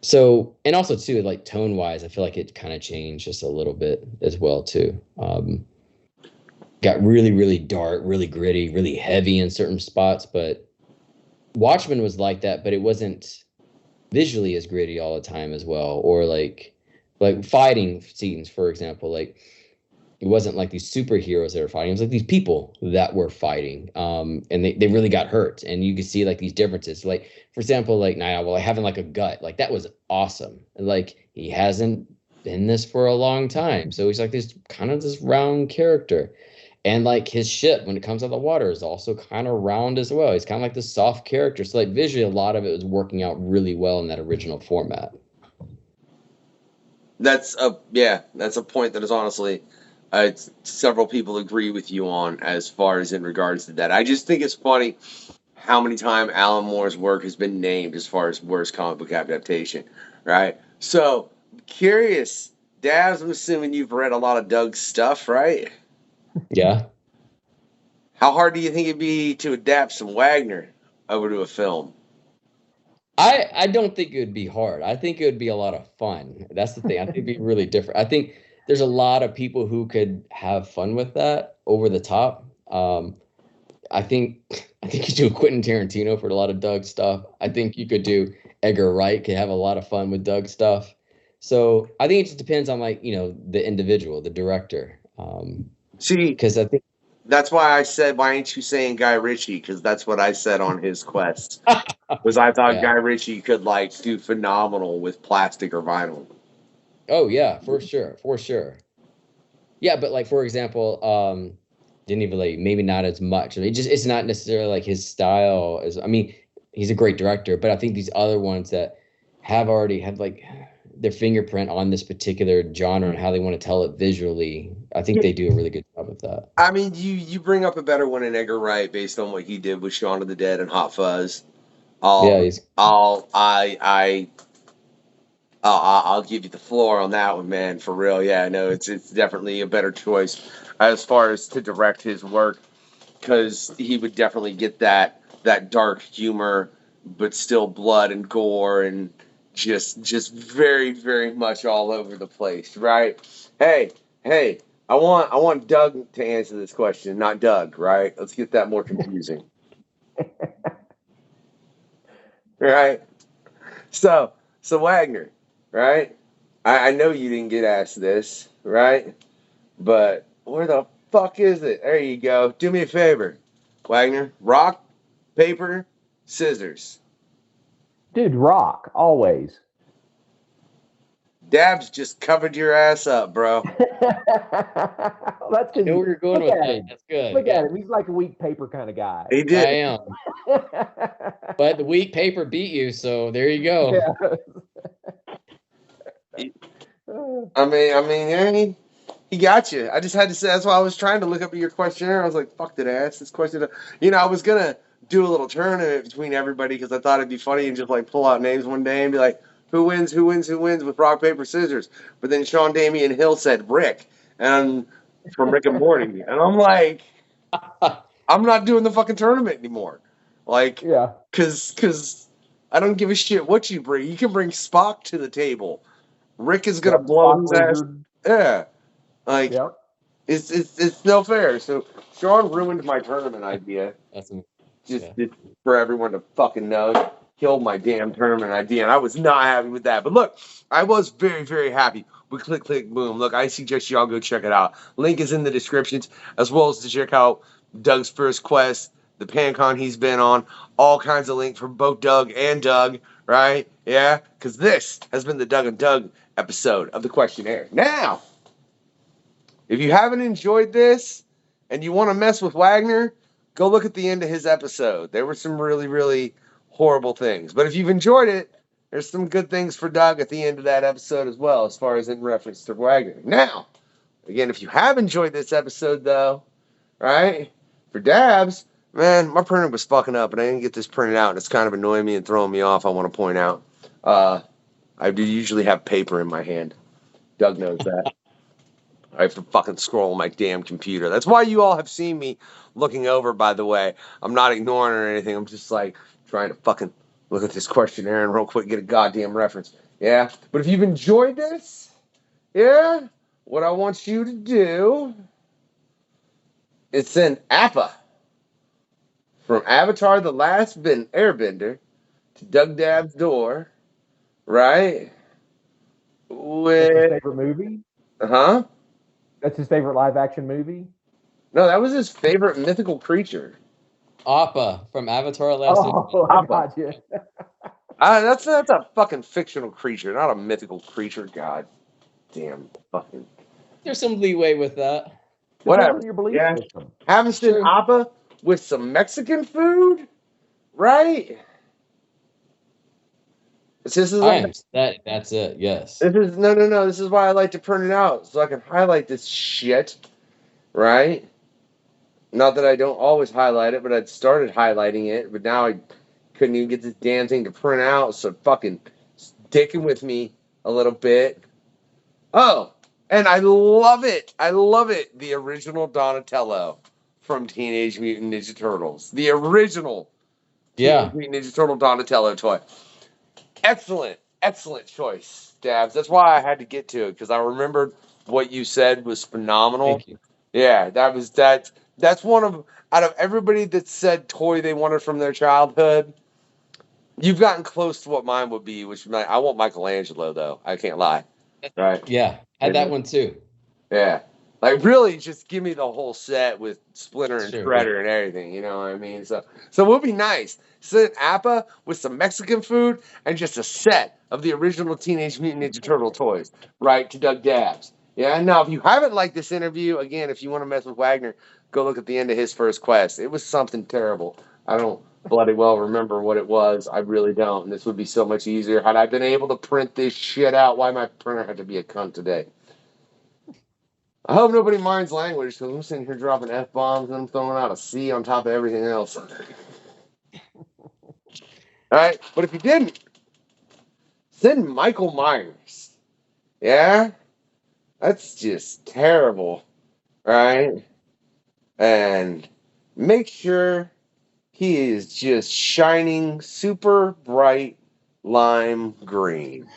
So, and also too, like tone wise, I feel like it kind of changed just a little bit as well too. Got really, really dark, really gritty, really heavy in certain spots, but Watchmen was like that, but it wasn't visually as gritty all the time as well. Or like fighting scenes, for example, like it wasn't like these superheroes that were fighting. It was like these people that were fighting. And they really got hurt. And you could see like these differences. Like, for example, like Night Owl having like a gut, like that was awesome. And like he hasn't been this for a long time. So he's like this kind of this round character. And like his ship when it comes out of the water is also kind of round as well. He's kind of like this soft character. So like visually, a lot of it was working out really well in that original format. That's a point that is honestly several people agree with you on as far as in regards to that. I just think it's funny how many times Alan Moore's work has been named as far as worst comic book adaptation, right? So, curious, Dabbs, I'm assuming you've read a lot of Doug's stuff, right? Yeah. How hard do you think it'd be to adapt some Wagner over to a film? I don't think it would be hard. I think it would be a lot of fun. That's the thing. I think it'd be really different. I think there's a lot of people who could have fun with that over the top. I think you do Quentin Tarantino for a lot of Doug stuff. I think you could do Edgar Wright could have a lot of fun with Doug stuff. So I think it just depends on like, the individual, the director. See, Because I think that's why I said, why ain't you saying Guy Ritchie? Because that's what I said on his quest. Was I thought Yeah. Guy Ritchie could like do phenomenal with plastic or vinyl. Oh yeah, for sure. Yeah, but like for example, didn't even like maybe not as much. I mean, it's not necessarily like his style is. I mean, he's a great director, but I think these other ones that have already had like their fingerprint on this particular genre and how they want to tell it visually, I think they do a really good job with that. I mean, you bring up a better one in Edgar Wright based on what he did with Shaun of the Dead and Hot Fuzz. Yeah, I'll he's I'll give you the floor on that one, man. For real, yeah. No, it's definitely a better choice as far as to direct his work, because he would definitely get that dark humor, but still blood and gore and just very very much all over the place, right? Hey, I want Doug to answer this question, not Doug, right? Let's get that more confusing, right? So Wagner, right? I know you didn't get asked this, right? But where the fuck is it? There you go. Do me a favor, Wagner. Rock, paper, scissors. Dude, rock, always. Dabbs just covered your ass up, bro. That's I know where you're going with it. That's good. Look at him. He's like a weak paper kind of guy. He I did. am. But the weak paper beat you, so there you go. I mean, yeah, he got you. I just had to say, that's why I was trying to look up your questionnaire. I was like, fuck, did I ask this question? You know, I was going to do a little tournament between everybody because I thought it'd be funny and just like pull out names one day and be like, who wins with rock, paper, scissors. But then Sean Damian Hill said Rick, and from Rick and Morty. And I'm like, I'm not doing the fucking tournament anymore. Like, yeah. Because I don't give a shit what you bring. You can bring Spock to the table. Rick is going to blow his ass. Yeah. Like, yep. It's no fair. So Sean ruined my tournament idea. That's Just for everyone to fucking know, killed my damn tournament idea, and I was not happy with that. But look, I was very, very happy with Klik Klik Boom. Look, I suggest y'all go check it out. Link is in the descriptions, as well as to check out Doug's first quest, the PanCon he's been on, all kinds of links for both Doug and Doug, right? Yeah, because this has been the Doug and Doug episode of the Questionnaire. Now, if you haven't enjoyed this and you want to mess with Wagner, go look at the end of his episode. There were some really, really horrible things. But if you've enjoyed it, there's some good things for Doug at the end of that episode as well, as far as in reference to Wagner. Now, again, if you have enjoyed this episode, though, right, for Dabbs, man, my printer was fucking up, and I didn't get this printed out, and it's kind of annoying me and throwing me off, I want to point out. I do usually have paper in my hand. Doug knows that. I have to fucking scroll on my damn computer. That's why you all have seen me looking over, by the way. I'm not ignoring or anything. I'm just like trying to fucking look at this questionnaire and real quick get a goddamn reference. Yeah? But if you've enjoyed this, yeah, what I want you to do is send Appa from Avatar The Last Airbender to Doug Dabbs' door, right? That's his favorite movie? Huh? That's his favorite live action movie? No, that was his favorite mythical creature. Appa from Avatar Last Oh, I got you. That's a fucking fictional creature, not a mythical creature. God damn fucking. There's some leeway with that. Whatever. Your belief Yeah. system. Having seen Appa with some Mexican food, right? This is like, that's it. Yes. This is no. This is why I like to print it out so I can highlight this shit, right? Not that I don't always highlight it, but I'd started highlighting it, but now I couldn't even get this damn thing to print out, so fucking sticking with me a little bit. Oh, and I love it. The original Donatello from Teenage Mutant Ninja Turtles. The original Teenage Mutant Ninja Turtle Donatello toy. Excellent choice, Dabbs. That's why I had to get to it, because I remembered what you said was phenomenal. Thank you. Yeah, that's one of, out of everybody that said toy they wanted from their childhood, you've gotten close to what mine would be, which I want Michelangelo, though. I can't lie. Right? Yeah, had that one too. Yeah. Like, really, just give me the whole set with Splinter and Shredder and everything, you know what I mean? So it would be nice. Send Appa with some Mexican food and just a set of the original Teenage Mutant Ninja Turtle toys, right, to Doug Dabbs. Yeah, now, if you haven't liked this interview, again, if you want to mess with Wagner, go look at the end of his first quest. It was something terrible. I don't bloody well remember what it was. I really don't. And this would be so much easier had I been able to print this shit out. Why my printer had to be a cunt today. I hope nobody minds language because I'm sitting here dropping F-bombs and I'm throwing out a C on top of everything else. All right, but if you didn't, send Michael Myers. Yeah? That's just terrible, right? And make sure he is just shining super bright lime green.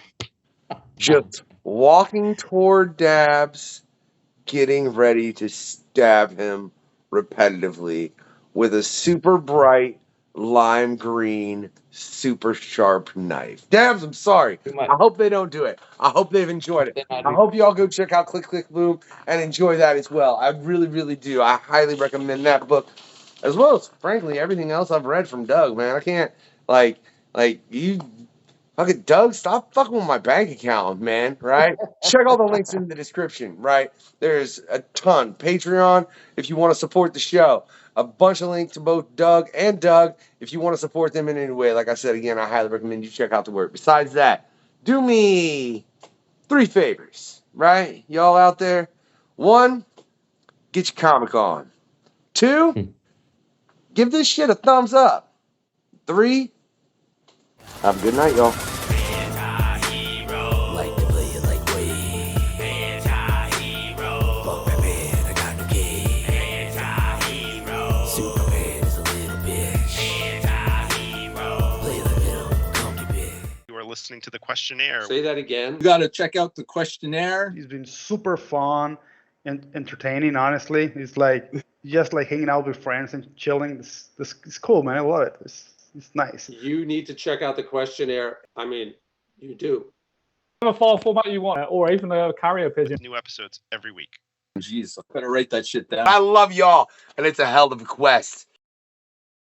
Just walking toward Dabbs, getting ready to stab him repetitively with a super bright lime green, super sharp knife. Dabbs, I'm sorry. I hope they don't do it. I hope they've enjoyed it. I hope y'all go check out Klik Klik BOOM and enjoy that as well. I really, really do. I highly recommend that book, as well as, frankly, everything else I've read from Doug, man. I can't, like you... Fucking Doug, stop fucking with my bank account, man, right? Check all the links in the description, right? There's a ton. Patreon, if you want to support the show. A bunch of links to both Doug and Doug, if you want to support them in any way. Like I said, again, I highly recommend you check out the work. Besides that, do me 3 favors, right? Y'all out there. 1, get your comic on. 2, give this shit a thumbs up. 3, have a good night, y'all. Listening to the questionnaire. Say that again. You got to check out the questionnaire. It's been super fun and entertaining. Honestly, it's like just like hanging out with friends and chilling. It's cool, man. I love it. It's nice. You need to check out the questionnaire. I mean, you do. Whatever file format you want, or even a carrier pigeon. New episodes every week. Jeez, I better write that shit down. I love y'all, and it's a hell of a quest.